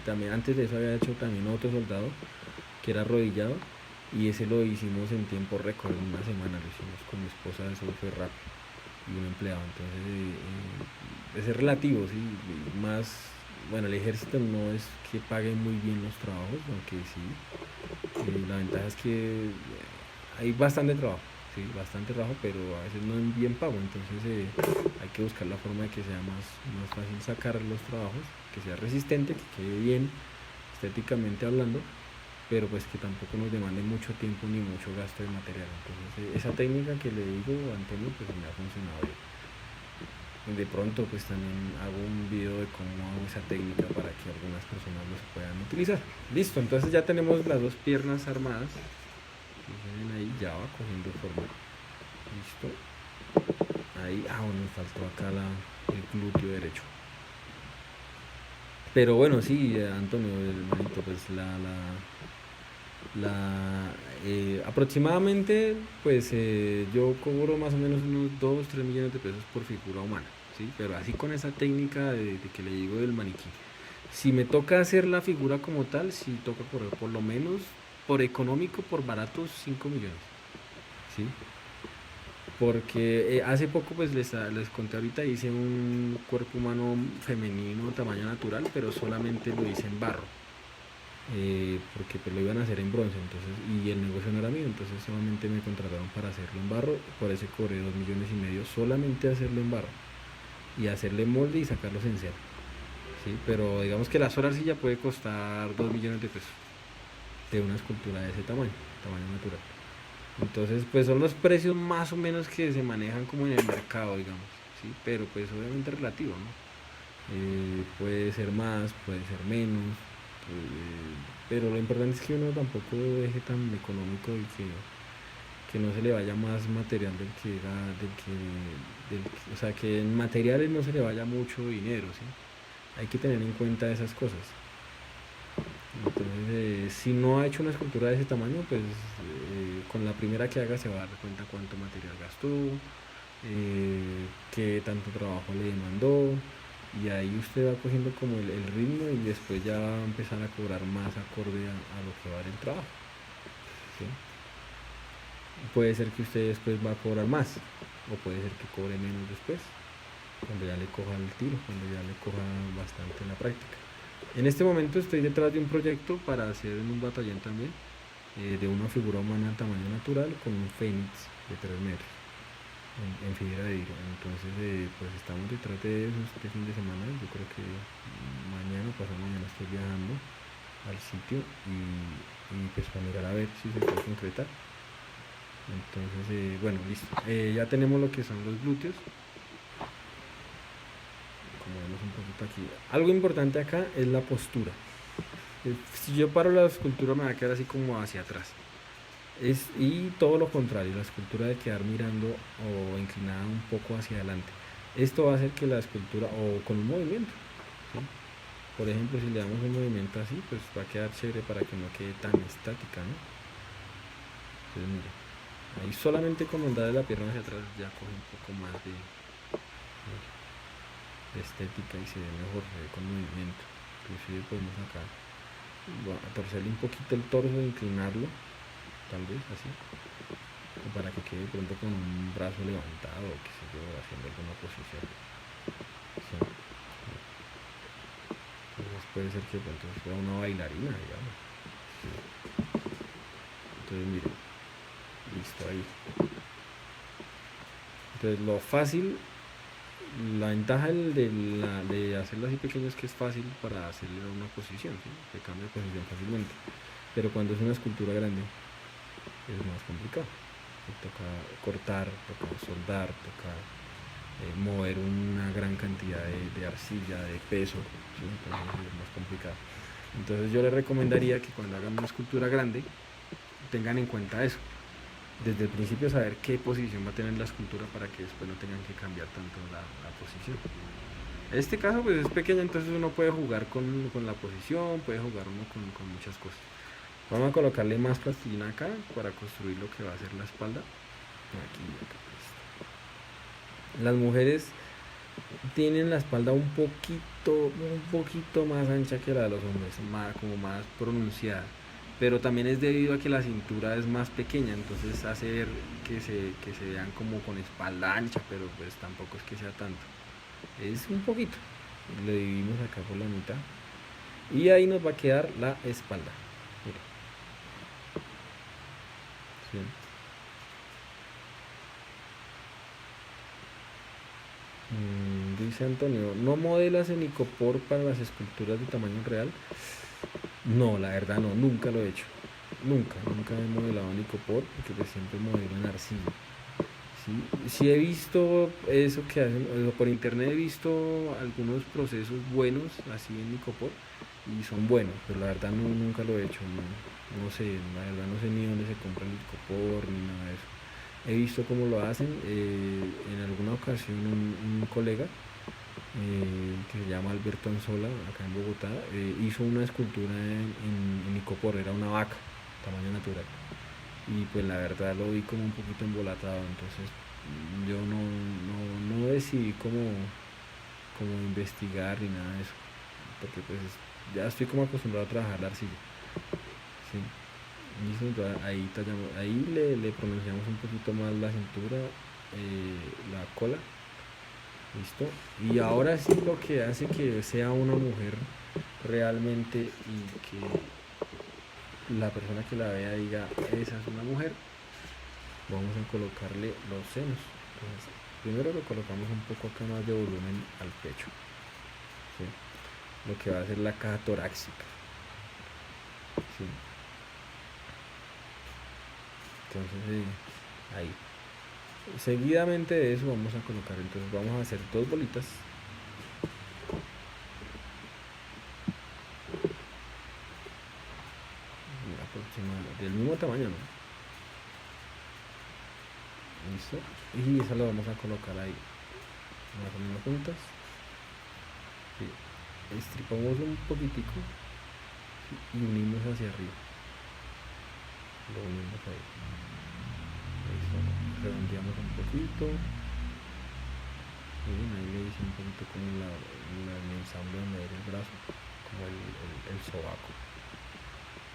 también antes de eso había hecho también otro soldado que era arrodillado y ese lo hicimos en tiempo récord, en una semana lo hicimos con mi esposa, eso fue rápido, y un empleado. Entonces es relativo, ¿sí? Más, bueno, el ejército no es que pague muy bien los trabajos, aunque sí, la ventaja es que hay bastante trabajo. Sí, bastante trabajo, pero a veces no es bien pago, entonces hay que buscar la forma de que sea más fácil sacar los trabajos, que sea resistente, que quede bien estéticamente hablando, pero pues que tampoco nos demande mucho tiempo ni mucho gasto de material. Entonces, esa técnica que le digo a Antonio, pues me ha funcionado bien. De pronto pues también hago un video de cómo hago esa técnica para que algunas personas los puedan utilizar. Listo, entonces ya tenemos las dos piernas armadas. Ven ahí, ya va cogiendo forma. Listo. Ahí, bueno, me faltó acá el glúteo derecho. Pero bueno, sí, Antonio, hermanito, pues aproximadamente, pues yo cobro más o menos unos 2 3 millones de pesos por figura humana, ¿sí? Pero así con esa técnica de que le digo del maniquí. Si me toca hacer la figura como tal, si toca correr por lo menos, por económico, por baratos, 5 millones, ¿sí? Porque hace poco, pues les conté ahorita, hice un cuerpo humano femenino tamaño natural, pero solamente lo hice en barro. Porque pues lo iban a hacer en bronce, entonces, y el negocio no era mío, entonces solamente me contrataron para hacerlo en barro, por eso cobré 2,5 millones solamente hacerlo en barro y hacerle molde y sacarlos en cera, ¿sí? Pero digamos que la sola arcilla puede costar 2 millones de pesos de una escultura de ese tamaño natural. Entonces pues son los precios más o menos que se manejan como en el mercado, digamos, ¿sí? Pero pues obviamente relativo, ¿no? Puede ser más, puede ser menos, pero lo importante es que uno tampoco deje tan económico y que no se le vaya más material del que era, o sea, que en materiales no se le vaya mucho dinero, ¿sí? Hay que tener en cuenta esas cosas. Entonces, si no ha hecho una escultura de ese tamaño, pues con la primera que haga se va a dar cuenta cuánto material gastó, qué tanto trabajo le demandó, y ahí usted va cogiendo como el ritmo y después ya va a empezar a cobrar más acorde a lo que va a dar el trabajo, ¿sí? Puede ser que usted después va a cobrar más o puede ser que cobre menos después, cuando ya le coja el tiro, cuando ya le coja bastante en la práctica. En este momento estoy detrás de un proyecto para hacer en un batallón también, de una figura humana tamaño natural con un fénix de 3 metros en fibra de vidrio. Entonces pues estamos detrás de eso este fin de semana. Yo creo que mañana o pasado mañana estoy viajando al sitio y pues para mirar a ver si se puede concretar. Entonces bueno, listo, ya tenemos lo que son los glúteos, como vemos un poquito aquí. Algo importante acá es la postura. Si yo paro la escultura me va a quedar así como hacia atrás, y todo lo contrario, la escultura de quedar mirando o inclinada un poco hacia adelante. Esto va a hacer que la escultura, o con un movimiento, ¿sí? Por ejemplo, si le damos un movimiento así, pues va a quedar chévere para que no quede tan estática, ¿no? Entonces mire, ahí solamente con mandar la pierna hacia atrás ya coge un poco más de estética y se ve mejor, se ve con movimiento. Inclusive podemos acá torcerle un poquito el torso e inclinarlo, tal vez así, o para que quede pronto con un brazo levantado, o qué sé yo, haciendo alguna posición, ¿sí? Entonces puede ser que pronto sea una bailarina, digamos. Entonces miren, listo ahí. Entonces lo fácil, la ventaja de hacerlo así pequeño es que es fácil para hacerle una posición, ¿sí? Se cambia de posición fácilmente, pero cuando es una escultura grande es más complicado. Toca cortar, toca soldar, toca mover una gran cantidad de arcilla, de peso, ¿sí? Entonces es más complicado. Entonces yo les recomendaría que cuando hagan una escultura grande tengan en cuenta eso, desde el principio saber qué posición va a tener la escultura para que después no tengan que cambiar tanto la posición. En este caso pues es pequeña, entonces uno puede jugar con la posición, puede jugar uno con muchas cosas. Vamos a colocarle más plastilina acá para construir lo que va a ser la espalda. Aquí, acá. Las mujeres tienen la espalda un poquito más ancha que la de los hombres, como más pronunciada. Pero también es debido a que la cintura es más pequeña, entonces hace ver que se vean como con espalda ancha, pero pues tampoco es que sea tanto. Es un poquito. Le dividimos acá por la mitad. Y ahí nos va a quedar la espalda. Mira. ¿Sí? Dice Antonio, ¿no modelas en icopor para las esculturas de tamaño real? No, la verdad no, nunca lo he hecho. Nunca he modelado en icopor, porque pues siempre modelo en arcilla. Sí, sí he visto eso que hacen, por internet he visto algunos procesos buenos así en icopor y son buenos, pero la verdad nunca lo he hecho, no sé, la verdad no sé ni dónde se compra el icopor ni nada de eso. He visto cómo lo hacen, en alguna ocasión un colega que se llama Alberto Anzola, acá en Bogotá, hizo una escultura en icopor, era una vaca, tamaño natural. Y pues la verdad lo vi como un poquito embolatado, entonces yo no decidí como investigar ni nada de eso, porque pues ya estoy como acostumbrado a trabajar la arcilla. Sí. Listo, entonces ahí le pronunciamos un poquito más la cintura, la cola. Listo. Y ahora sí lo que hace que sea una mujer realmente y que la persona que la vea diga, esa es una mujer, vamos a colocarle los senos. Entonces, primero le colocamos un poco acá más de volumen al pecho, ¿sí? Lo que va a ser la caja torácica, ¿sí? Entonces, ahí. Seguidamente de eso vamos a colocar, entonces vamos a hacer dos bolitas aproximadamente del mismo tamaño, ¿no? Listo. Y esa la vamos a colocar ahí, más o menos juntas. Sí. Estripamos un poquitico, ¿sí? Y unimos hacia arriba. Lo unimos ahí. Listo. Redondeamos un poquito. Miren, ahí le hice un poquito como el ensamble donde era el brazo, como el sobaco.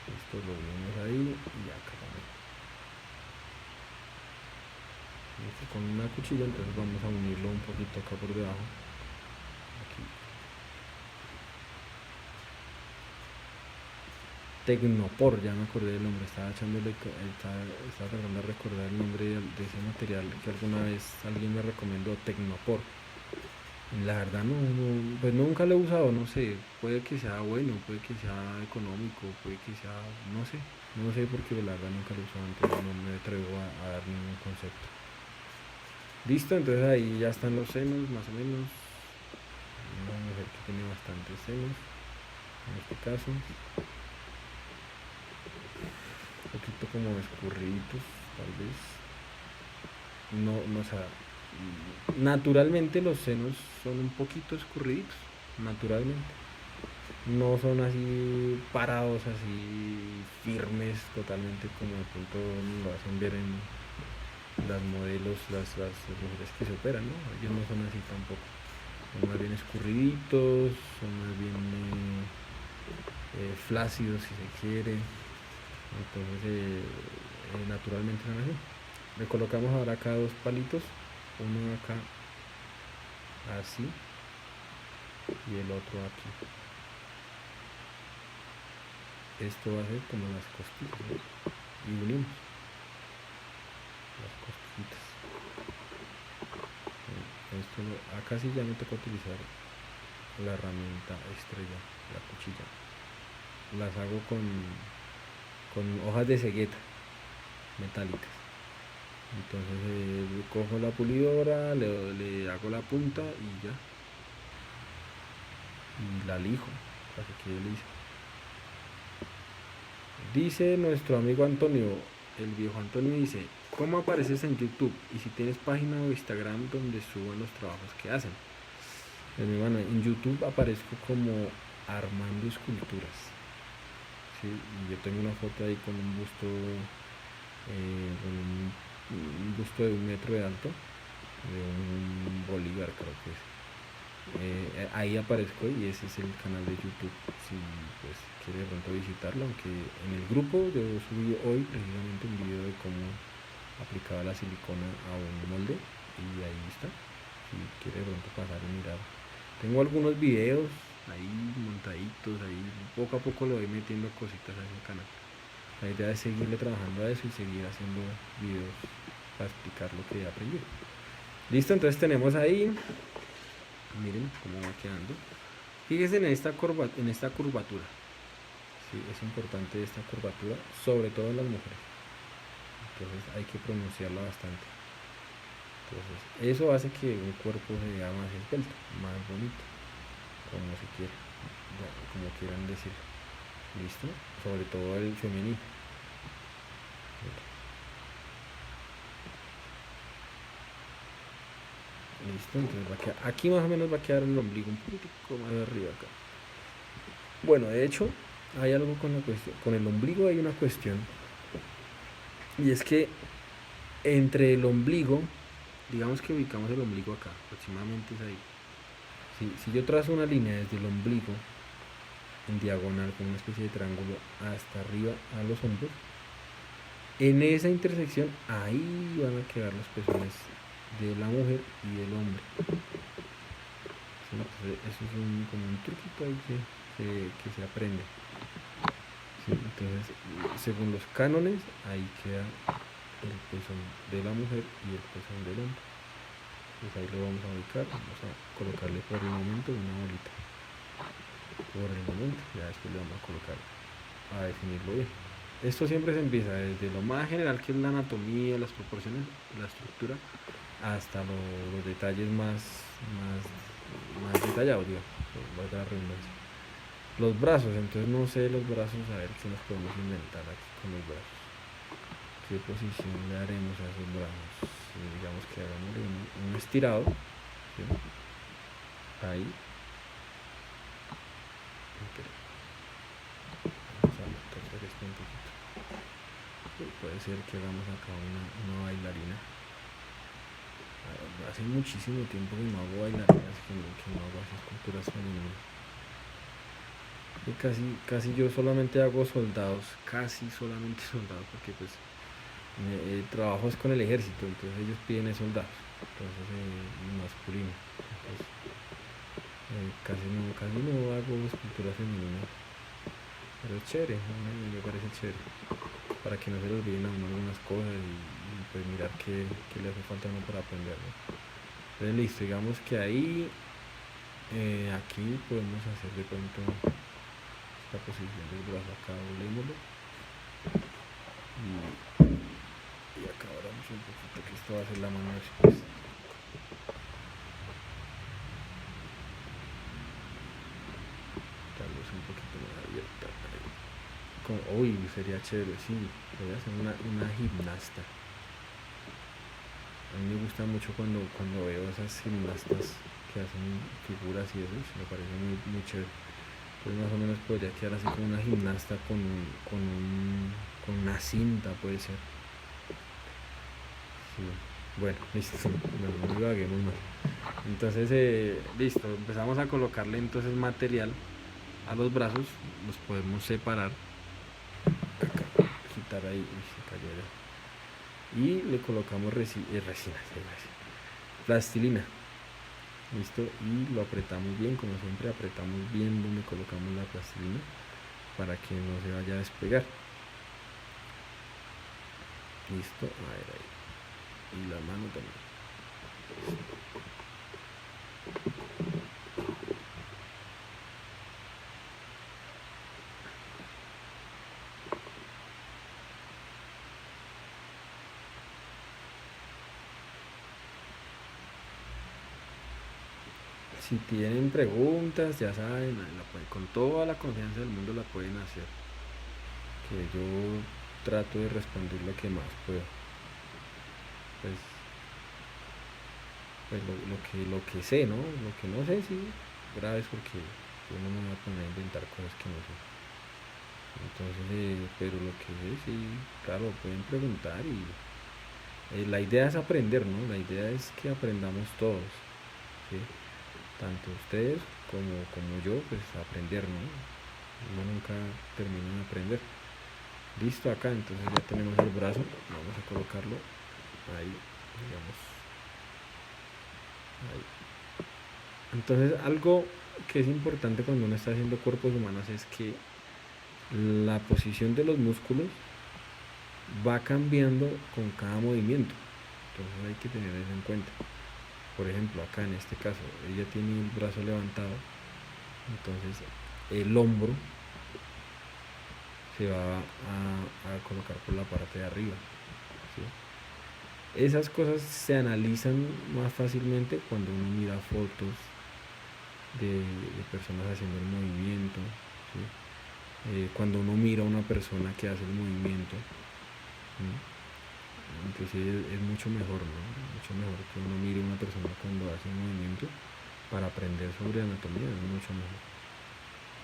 Esto lo unimos ahí y acá también. Listo, con una cuchilla, entonces vamos a unirlo un poquito acá por debajo. Aquí. Tecnopor, ya me acordé del nombre, estaba tratando de recordar el nombre de ese material que alguna vez alguien me recomendó, Tecnopor. La verdad pues nunca lo he usado, no sé, puede que sea bueno, puede que sea económico, puede que sea, no sé porque la verdad nunca lo he usado, entonces no me atrevo a dar ningún concepto. Listo, entonces ahí ya están los senos, más o menos. Una mujer que tiene bastantes senos, en este caso. Un poquito como escurriditos, tal vez. O sea, naturalmente los senos son un poquito escurriditos, naturalmente. No son así parados, así firmes totalmente como de pronto lo hacen ver en las modelos, las mujeres que se operan, ¿no? Ellos no son así tampoco. Son más bien escurriditos, son más bien flácidos si se quiere. Entonces, naturalmente son así. Le colocamos ahora acá dos palitos, uno acá así y el otro aquí. Esto va a ser como las costillas, ¿no? Y unimos las costillitas. Acá sí ya me toca utilizar la herramienta estrella, la cuchilla. Las hago con hojas de cegueta metálicas. Entonces cojo la pulidora, le hago la punta y ya. Y la lijo para que quede lisa. Dice nuestro amigo Antonio, el viejo Antonio dice, ¿cómo apareces en YouTube? Y si tienes página o Instagram donde suban los trabajos que hacen. Pues, mi hermano, en YouTube aparezco como Armando Esculturas. ¿Sí? Y yo tengo una foto ahí con un busto, un busto de 1 metro de alto, de un Bolívar creo que es. Ahí aparezco y ese es el canal de YouTube, si pues quiere de pronto visitarlo, aunque en el grupo yo subí hoy precisamente un video de cómo aplicaba la silicona a un molde y ahí está, si quiere de pronto pasar y mirar. Tengo algunos videos ahí montaditos, ahí poco a poco lo voy metiendo cositas a ese canal. La idea es seguirle trabajando a eso y seguir haciendo videos para explicar lo que he aprendido. Listo, entonces tenemos ahí, miren cómo va quedando. Fíjense en esta curvatura, ¿sí? Es importante esta curvatura, sobre todo en las mujeres. Entonces hay que pronunciarla bastante. Entonces eso hace que un cuerpo se vea más esbelto, más bonito, como se quiera, como quieran decir. ¿Listo? Sobre todo el femenino. Listo, entonces va a quedar, aquí más o menos va a quedar el ombligo un poquito más arriba acá. Bueno, de hecho, hay algo con la cuestión, con el ombligo hay una cuestión, y es que entre el ombligo, digamos que ubicamos el ombligo acá, aproximadamente es ahí. Si yo trazo una línea desde el ombligo en diagonal con una especie de triángulo hasta arriba a los hombros, en esa intersección ahí van a quedar los pezones de la mujer y del hombre. ¿Sí? Entonces eso es como un truquito ahí que se aprende. ¿Sí? Entonces, según los cánones, ahí queda el pezón de la mujer y el pezón del hombre. Pues ahí lo vamos a ubicar, vamos a colocarle por el momento una bolita. Por el momento, ya después le vamos a colocar a definirlo bien. Esto siempre se empieza desde lo más general, que es la anatomía, las proporciones, la estructura, hasta los detalles más detallados, digamos, valga la redundancia. Los brazos, entonces no sé los brazos, a ver qué nos podemos inventar aquí con los brazos. ¿Qué posición le haremos a esos brazos? Digamos que hagamos un estirado, ¿sí? Ahí. Okay. Vamos a torcer esto un poquito. Puede ser que hagamos acá una bailarina. Hace muchísimo tiempo que no hago bailarinas, que no hago así esculturas femeninas. Y casi yo solamente hago soldados, casi solamente soldados, porque pues trabajo es con el ejército, entonces ellos piden soldados, entonces masculino. Entonces, casi no hago esculturas femeninas, pero es chévere, me parece chévere, para que no se le olviden a uno algunas cosas y pues mirar qué le hace falta a uno para aprender, ¿no? Entonces listo, digamos que ahí, aquí podemos hacer de pronto esta posición del brazo, acá doblémoslo y acá abramos un poquito, que esto va a ser la mano después. Tal vez un poquito más abierta. Uy, sería chévere, sí, voy a hacer una gimnasta. A mí me gusta mucho cuando veo esas gimnastas que hacen figuras y eso, me parece muy chévere. Entonces más o menos podría quedar así como una gimnasta con una cinta, puede ser. Sí. Bueno, listo, no divaguemos más. Entonces, listo, empezamos a colocarle entonces material a los brazos, los podemos separar. Acá, quitar ahí, se cayó ya. Y le colocamos plastilina. Listo, y lo apretamos bien, como siempre apretamos bien donde colocamos la plastilina para que no se vaya a despegar. Listo, a ver ahí. Y la mano también. Si tienen preguntas, ya saben, con toda la confianza del mundo la pueden hacer. Que yo trato de responder lo que más puedo. Pues lo que sé, ¿no? Lo que no sé, sí, grave es porque yo no me voy a poner a inventar cosas que no sé. Entonces, pero lo que sé, sí, claro, pueden preguntar y la idea es aprender, ¿no? La idea es que aprendamos todos, ¿sí? Tanto ustedes como yo, pues aprender, ¿no? Uno nunca termina de aprender. Listo, acá entonces ya tenemos el brazo, vamos a colocarlo ahí, digamos, ahí. Entonces algo que es importante cuando uno está haciendo cuerpos humanos es que la posición de los músculos va cambiando con cada movimiento, entonces hay que tener eso en cuenta. Por ejemplo, acá en este caso ella tiene el brazo levantado, entonces el hombro se va a colocar por la parte de arriba, ¿sí? Esas cosas se analizan más fácilmente cuando uno mira fotos de personas haciendo el movimiento, ¿sí? Cuando uno mira a una persona que hace el movimiento, ¿sí? Inclusive es mucho mejor, ¿no? Mucho mejor que uno mire a una persona cuando hace un movimiento para aprender sobre anatomía, es mucho mejor.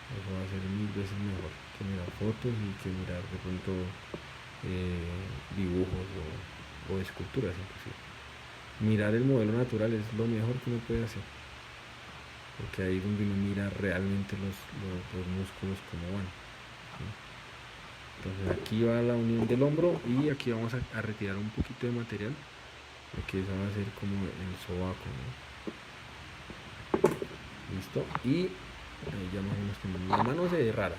Eso va a ser 1000 veces mejor que mirar fotos y que mirar de pronto dibujos o esculturas inclusive. Mirar el modelo natural es lo mejor que uno puede hacer, porque ahí es donde uno mira realmente los músculos como van, ¿sí? Entonces aquí va la unión del hombro y aquí vamos a retirar un poquito de material, porque eso va a ser como el sobaco, ¿no? Listo. Y ya más o menos tenemos. La mano se ve rara,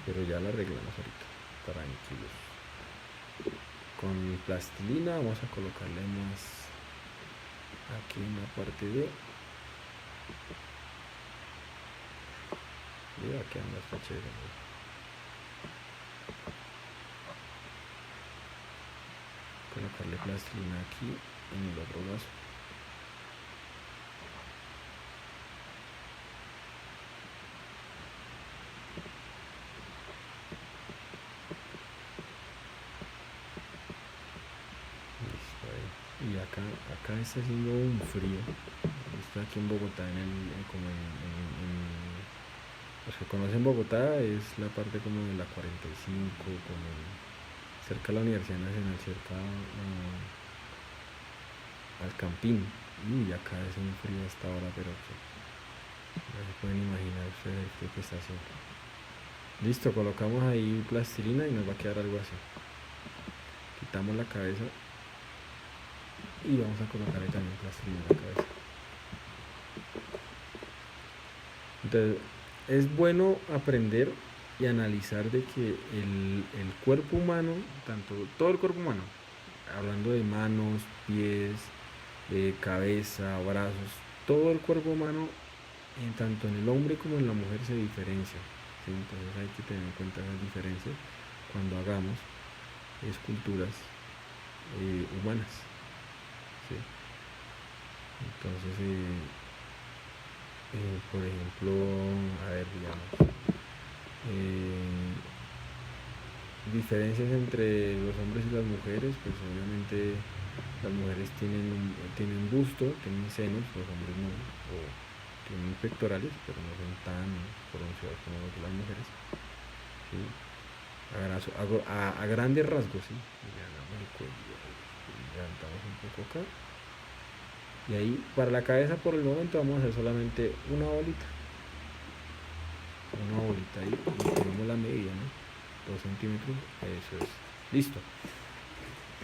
pero ya la arreglamos ahorita. Tranquilos. Con plastilina vamos a colocarle más aquí en la parte de. Y aquí anda esta chévere, ¿no? Colocarle plastilina aquí en el otro brazo. Listo, ahí. Y acá está haciendo un frío. Estoy aquí en Bogotá, como los que conocen Bogotá, es la parte como de la 45, como cerca de la Universidad Nacional, cerca al Campín. Y acá es un frío hasta ahora, pero no se pueden imaginar ustedes el frío que está haciendo. Listo, colocamos ahí plastilina y nos va a quedar algo así. Quitamos la cabeza y vamos a colocar ahí también plastilina en la cabeza. Entonces, es bueno aprender y analizar de que el cuerpo humano, todo el cuerpo humano, hablando de manos, pies, cabeza, brazos, todo el cuerpo humano, tanto en el hombre como en la mujer se diferencia, ¿sí? Entonces hay que tener en cuenta esas diferencias cuando hagamos esculturas humanas, ¿sí? Entonces, por ejemplo, a ver, digamos, diferencias entre los hombres y las mujeres, pues obviamente las mujeres tienen busto, tienen senos, los hombres no, o tienen pectorales, pero no son tan pronunciados como los de las mujeres, ¿sí? A grandes rasgos, ¿sí? Levantamos un poco acá. Y ahí, para la cabeza por el momento vamos a hacer solamente una bolita. Una bolita ahí, y tenemos la medida, ¿no? 2 centímetros, eso es. Listo.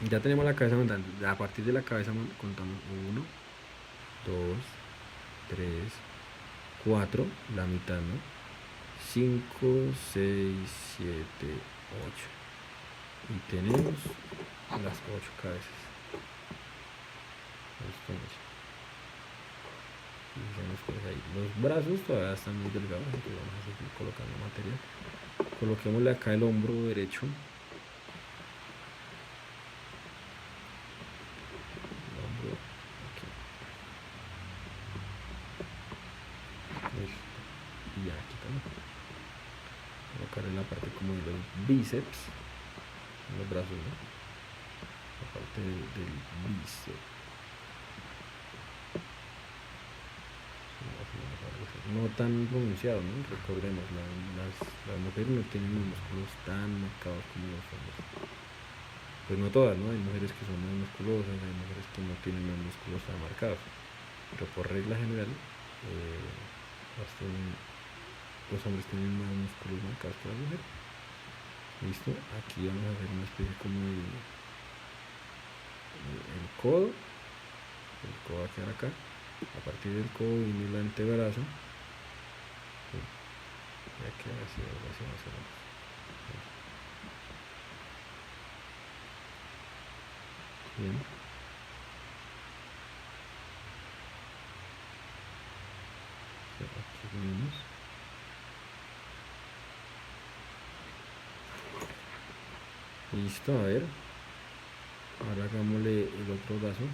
Ya tenemos la cabeza montando. A partir de la cabeza contamos 1, 2, 3, 4, la mitad, ¿no? 5, 6, 7, 8. Y tenemos las 8 cabezas. Listo. Ahí. Los brazos todavía están muy delgados, así que vamos a seguir colocando material. Coloquémosle acá el hombro derecho. El hombro aquí. Listo. Y ya aquí también. Colocarle la parte como de los bíceps. Los brazos, ¿no? La parte del bíceps. No tan pronunciado, ¿no? Recordemos, las mujeres no tienen los músculos tan marcados como los hombres. Pues no todas, ¿no? Hay mujeres que son más musculosas, hay mujeres que no tienen los músculos tan marcados. Pero por regla general, los hombres tienen más músculos marcados que las mujeres. ¿Listo? Aquí vamos a hacer una especie como el codo. El codo va a quedar acá. A partir del codo viene el antebrazo. Ya queda así, algo así más o menos. Bien. Aquí venimos. Listo, a ver. Ahora hagámosle el otro brazo.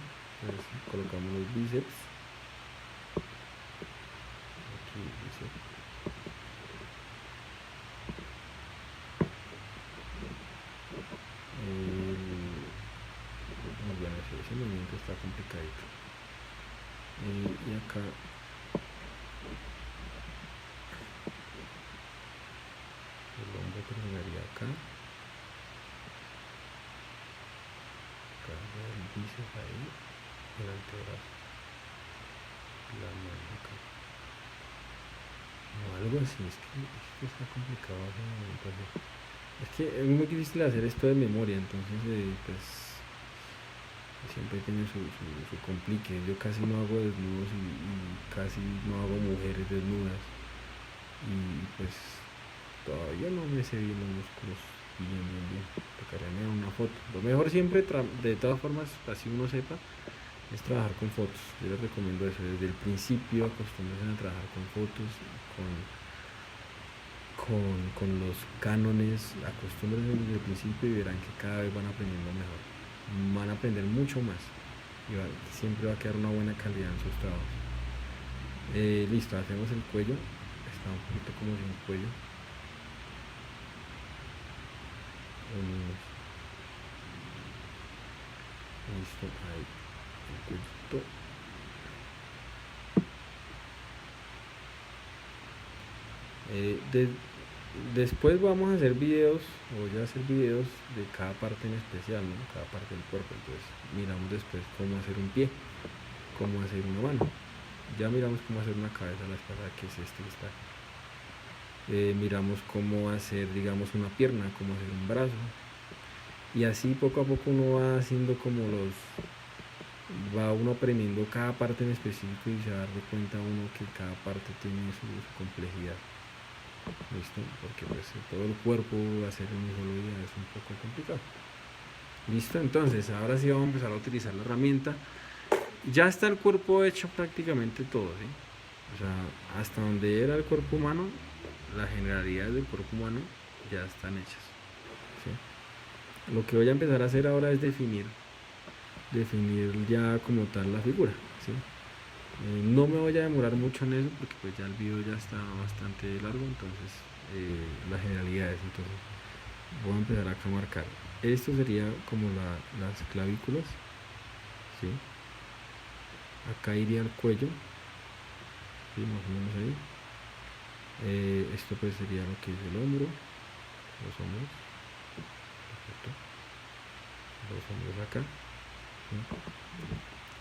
Entonces colocamos los bíceps. Aquí bíceps. Muy bueno, ese movimiento está complicadito. Y acá el hombro terminaría acá. Acá el bíceps ahí, el antebrazo, la mano acá. O algo así, es que está complicado ese movimiento así. Es que es muy difícil hacer esto de memoria, entonces pues siempre tiene su complique. Yo casi no hago desnudos y casi no hago mujeres desnudas. Y pues todavía no me sé bien los músculos bien. Tocaría mirar una foto. Lo mejor siempre, de todas formas, así uno sepa, es trabajar con fotos. Yo les recomiendo eso. Desde el principio acostúmbrense a trabajar con fotos, con los cánones. Acostúmbrense desde el principio y verán que cada vez van aprendiendo mejor. Van a aprender mucho más. Y siempre va a quedar una buena calidad en sus trabajos. Listo, hacemos el cuello. Está un poquito como sin cuello. Listo, ahí el cuellito. Después vamos a hacer videos, voy a hacer videos de cada parte en especial, ¿no? Cada parte del cuerpo. Entonces miramos después cómo hacer un pie, cómo hacer una mano. Ya miramos cómo hacer una cabeza la vez pasada, que es este que está. Miramos cómo hacer, digamos, una pierna, cómo hacer un brazo. Y así poco a poco uno va haciendo va uno aprendiendo cada parte en específico y se va a dar cuenta uno que cada parte tiene su complejidad. ¿Listo? Porque pues todo el cuerpo hacer en un solo día es un poco complicado. ¿Listo? Entonces ahora sí vamos a empezar a utilizar la herramienta. Ya está el cuerpo hecho prácticamente todo, ¿sí? O sea, hasta donde era el cuerpo humano, las generalidades del cuerpo humano ya están hechas, ¿sí? Lo que voy a empezar a hacer ahora es definir ya como tal la figura, ¿sí? No me voy a demorar mucho en eso porque pues ya el video ya está bastante largo, entonces las generalidades. Entonces voy a empezar acá a marcar. Esto sería como las clavículas, ¿sí? Acá iría el cuello, ¿sí? Más o menos ahí. Esto pues sería lo que es el hombro, los hombros, perfecto. Los hombros acá, ¿sí?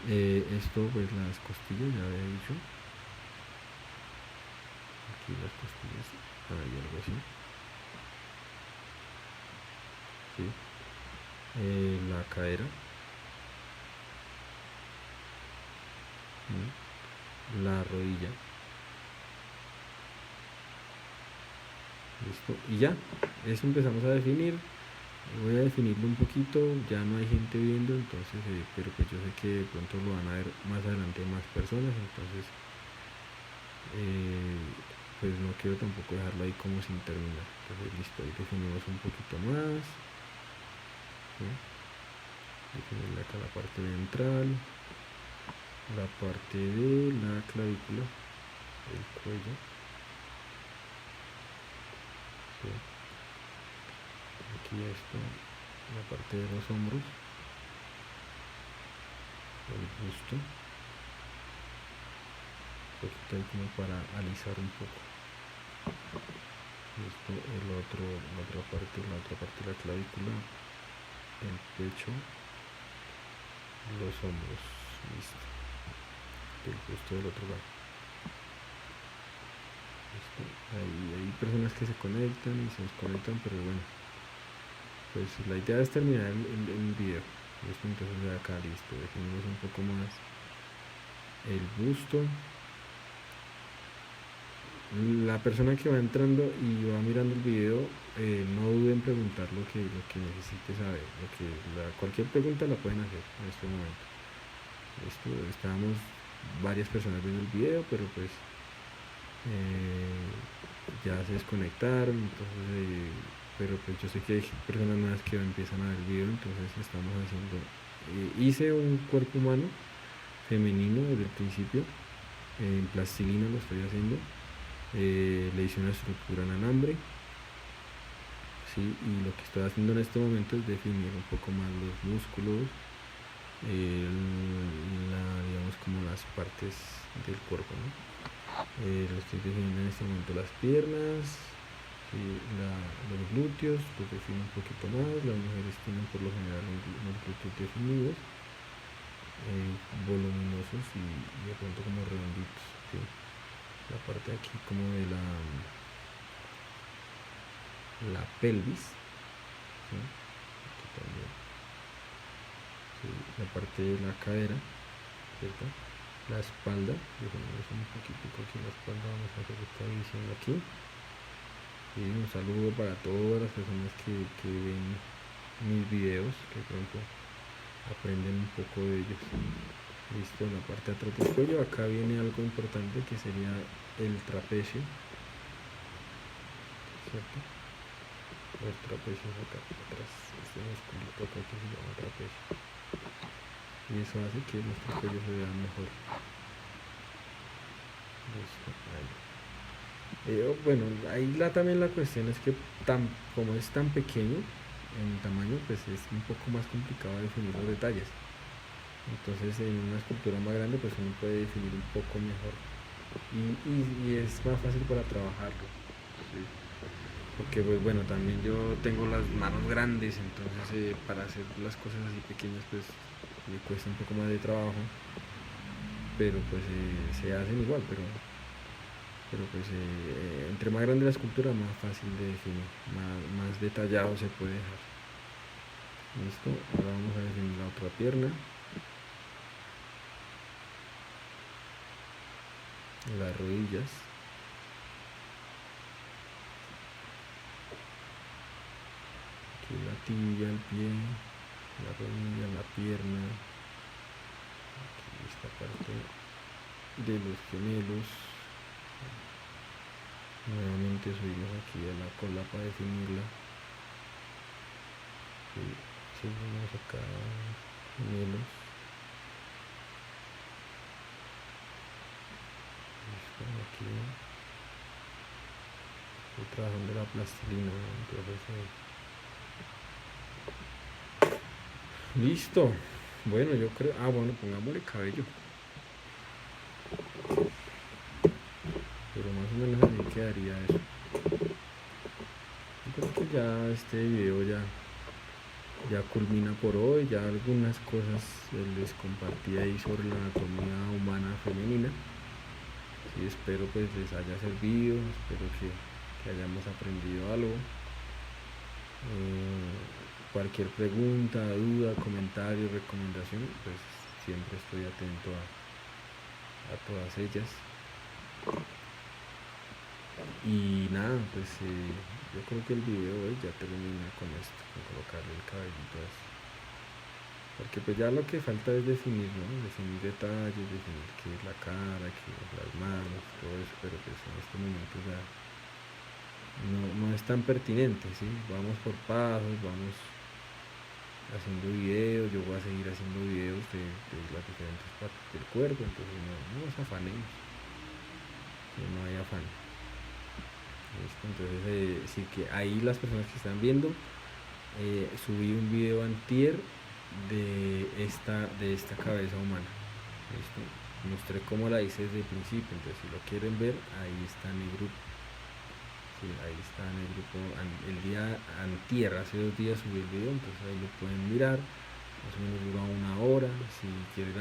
Esto pues las costillas, ya había dicho. Aquí las costillas, hay algo así, ¿sí? La cadera, ¿sí? La rodilla, listo, y ya, eso empezamos a definir. Voy a definirlo un poquito, ya no hay gente viendo, entonces, pero pues yo sé que de pronto lo van a ver más adelante más personas, entonces pues no quiero tampoco dejarlo ahí como sin terminar. Entonces listo, ahí definimos un poquito más, ¿sí? Definirle acá la parte ventral, la parte de la clavícula, el cuello, ¿sí? Aquí esto, la parte de los hombros, el busto, un poquito ahí como para alisar un poco. Esto, la otra parte de la clavícula, el pecho, los hombros, listo. El busto del otro lado. Listo. Hay personas que se conectan y se desconectan, pero bueno, pues la idea es terminar el video. Listo, entonces de acá listo, definimos un poco más el busto. La persona que va entrando y va mirando el video, no duden en preguntar lo que necesite saber. Cualquier pregunta la pueden hacer en este momento. Listo, estábamos varias personas viendo el video, pero pues ya se desconectaron, entonces pero pues yo sé que hay personas nuevas que empiezan a ver el video, entonces estamos haciendo, hice un cuerpo humano femenino desde el principio, en plastilina lo estoy haciendo, le hice una estructura en alambre, ¿sí? Y lo que estoy haciendo en este momento es definir un poco más los músculos, digamos como las partes del cuerpo, ¿no? Lo estoy definiendo en este momento las piernas, ¿sí? Los glúteos los defino un poquito más, las mujeres tienen por lo general unos glúteos definidos, voluminosos y de pronto como redonditos, ¿sí? La parte de aquí como de la pelvis, ¿sí? Aquí también, ¿sí? La parte de la cadera, ¿cierto? La espalda, dejemos un poquitico aquí en la espalda, vamos a hacer esta división aquí. Y un saludo para todas las personas que ven mis videos, que pronto aprenden un poco de ellos. Listo, en la parte de atrás del cuello, acá viene algo importante que sería el trapecio, ¿cierto? El trapecio es acá atrás, este musculito acá que se llama trapecio. Y eso hace que nuestro cuello se vea mejor. Listo, ahí. Bueno, ahí también la cuestión es que como es tan pequeño en tamaño, pues es un poco más complicado definir los detalles. Entonces en una escultura más grande pues uno puede definir un poco mejor y es más fácil para trabajarlo, ¿sí? Porque pues bueno, también yo tengo las manos grandes, entonces para hacer las cosas así pequeñas pues me cuesta un poco más de trabajo, pero pues se hacen igual, pero pues entre más grande la escultura más fácil de definir, más detallado se puede dejar. Listo, ahora vamos a definir la otra pierna, las rodillas, aquí la tibia, el pie, la rodilla, la pierna, aquí esta parte de los gemelos. Nuevamente subimos aquí a la cola para definirla. Sí, seguimos acá, gemelos. Listo, aquí estoy trabajando la plastilina, entonces listo. Bueno, yo creo, bueno, pongámosle cabello, pero más o menos así quedaría eso. Yo creo que ya este video ya culmina por hoy. Ya algunas cosas les compartí ahí sobre la anatomía humana femenina. Sí, espero pues les haya servido, espero que hayamos aprendido algo. Cualquier pregunta, duda, comentario, recomendación, pues siempre estoy atento a todas ellas. Y nada, pues yo creo que el video hoy ya termina con esto, con colocarle el cabellito así. Porque pues ya lo que falta es definir, ¿no? Definir detalles, definir qué es la cara, qué es las manos, todo eso, pero pues en este momento ya no es tan pertinente, ¿sí? Vamos por pasos, vamos haciendo videos, yo voy a seguir haciendo videos de las diferentes partes del cuerpo, entonces no nos afanemos, que no hay afán. ¿Listo? Entonces sí que ahí las personas que están viendo, subí un video antier de esta cabeza humana. ¿Listo? Mostré cómo la hice desde el principio, entonces si lo quieren ver, ahí está en el grupo. Sí, ahí está en el grupo. El día antier, hace 2 días subí el video, entonces ahí lo pueden mirar. Más o menos dura 1 hora. Si quieren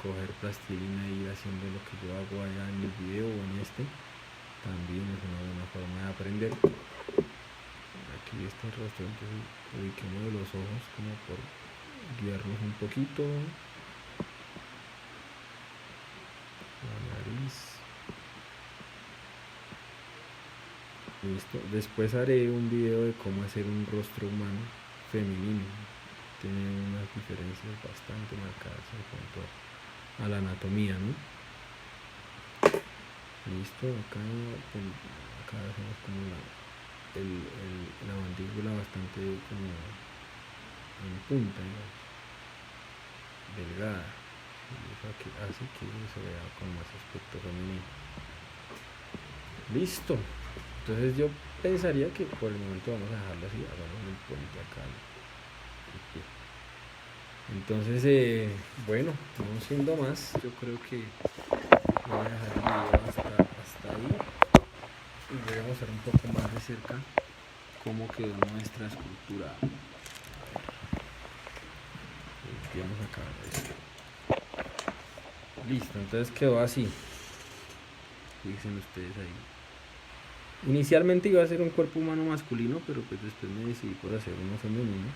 coger plastilina e ir haciendo lo que yo hago allá en el video o en este, también es una buena forma de aprender. Aquí está el rostro, entonces ubiquemos de los ojos como por guiarnos un poquito. La nariz. Listo. Después haré un video de cómo hacer un rostro humano femenino. Tiene unas diferencias bastante marcadas en cuanto a la anatomía, ¿no? Listo, acá hacemos como la mandíbula bastante como en punta, digamos, delgada. Y eso hace que se vea con más aspecto femenino. Listo. Entonces yo pensaría que por el momento vamos a dejarlo así, hagamos el puente acá el pie. Entonces, bueno, no siendo más, yo creo que voy a dejar el video hasta ahí y voy a mostrar un poco más de cerca cómo quedó nuestra escultura. Vamos acá. Listo, entonces quedó así. Fíjense ustedes ahí. Inicialmente iba a ser un cuerpo humano masculino, pero pues después me decidí por hacer uno femenino.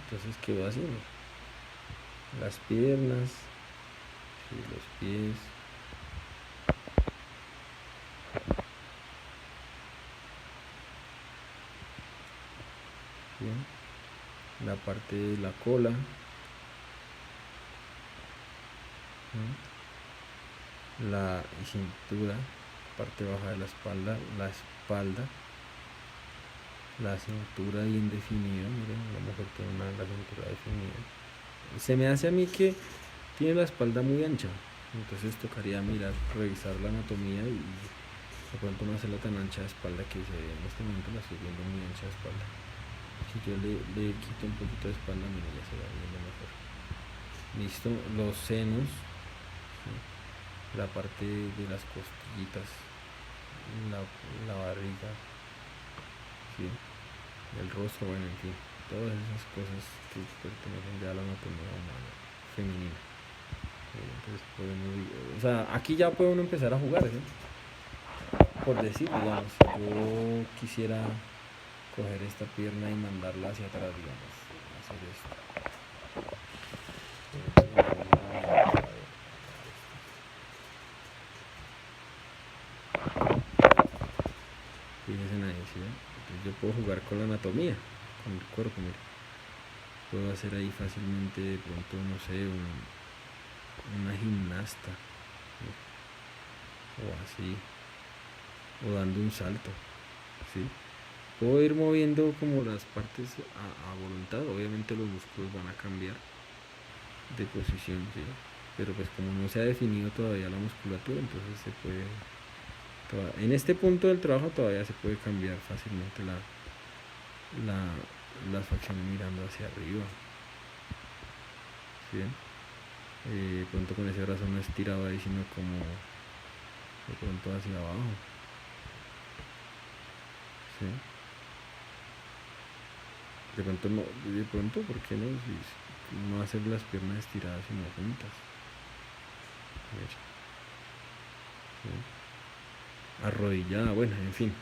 Entonces quedó así, ¿no? Las piernas, sí, los pies. Bien. La parte de la cola. La cintura, parte baja de la espalda, la cintura bien definida. Miren, la mujer tiene la cintura definida. Se me hace a mí que tiene la espalda muy ancha, entonces tocaría revisar la anatomía y de pronto no hacerla tan ancha de espalda, que se ve en este momento la estoy viendo muy ancha de espalda. Si yo le quito un poquito de espalda, mira, ya se va viendo mejor. Listo, los senos, ¿sí? La parte de las costillitas, la barriga, ¿sí? El rostro, bueno, en fin, todas esas cosas que pertenecen ya a la anatomía humana femenina. Entonces podemos, o sea, aquí ya puede uno empezar a jugar, ¿sí? Por decir, digamos, si yo quisiera coger esta pierna y mandarla hacia atrás, digamos, hacer esto. Fíjense ahí, ¿sí? Entonces yo puedo jugar con la anatomía, con el cuerpo, mira. Puedo hacer ahí fácilmente, de pronto, no sé, una gimnasta, ¿sí? O así, o dando un salto, ¿sí? Puedo ir moviendo como las partes a voluntad. Obviamente los músculos van a cambiar de posición, ¿sí? Pero pues como no se ha definido todavía la musculatura, entonces se puede, en este punto del trabajo todavía se puede cambiar fácilmente las facciones mirando hacia arriba, ¿sí? De pronto con ese brazo no estirado ahí, sino como de pronto hacia abajo, ¿sí? De pronto no, ¿por qué no? No hacer las piernas estiradas sino juntas. ¿Sí? Arrodillada, bueno, en fin.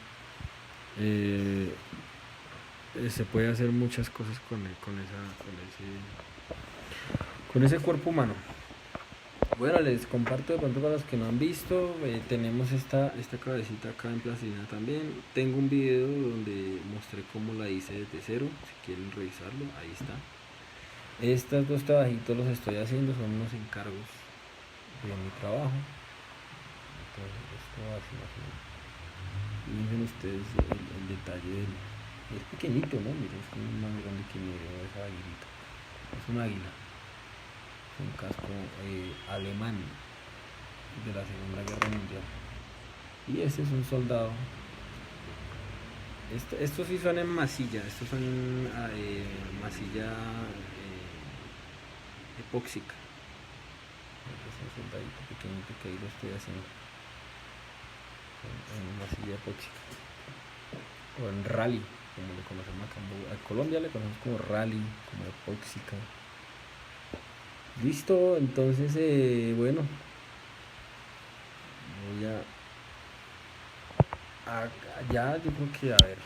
Se puede hacer muchas cosas con ese cuerpo humano. Bueno, les comparto de pronto para los que no han visto, tenemos esta cabecita acá en plastilina también. Tengo un video donde mostré cómo la hice desde cero, si quieren revisarlo, ahí está. Estos dos trabajitos los estoy haciendo, son unos encargos de mi trabajo. Entonces esto así más o menos. Y miren ustedes el detalle es pequeñito, ¿no? Miren, es como más grande que esa aguilita. Es un águila. Es un casco alemán de la Segunda Guerra Mundial. Y este es un soldado. Estos sí son en masilla. Estos son masilla epóxica. Es un soldadito pequeñito que ahí lo estoy haciendo en masilla epóxica, o en rally, como le conocemos acá en Colombia, le conocemos como rally, como epóxica. Listo, entonces bueno, voy ya yo creo que, a ver,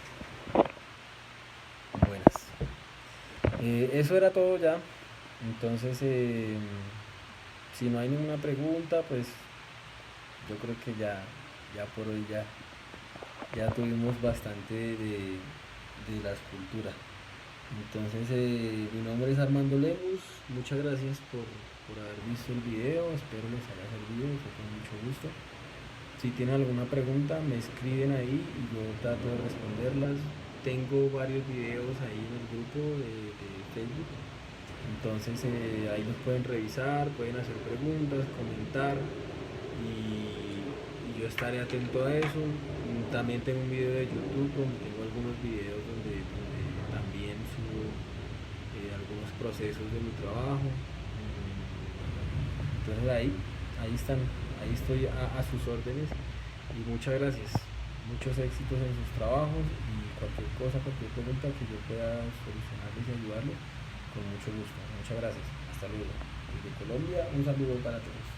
buenas, eso era todo ya. Entonces si no hay ninguna pregunta, pues yo creo que ya por hoy ya tuvimos bastante de la escultura. Entonces mi nombre es Armando Lemus, muchas gracias por haber visto el video, espero les haya servido, fue con mucho gusto. Si tienen alguna pregunta, me escriben ahí y yo trato de responderlas. Tengo varios videos ahí en el grupo de Facebook. Entonces ahí los pueden revisar, pueden hacer preguntas, comentar y yo estaré atento a eso. También tengo un video de YouTube donde tengo algunos videos donde también subo algunos procesos de mi trabajo. Entonces ahí están, ahí estoy a sus órdenes y muchas gracias. Muchos éxitos en sus trabajos y cualquier cosa, cualquier pregunta que yo pueda solucionarles y ayudarles, con mucho gusto. Muchas gracias. Hasta luego. Desde Colombia, un saludo para todos.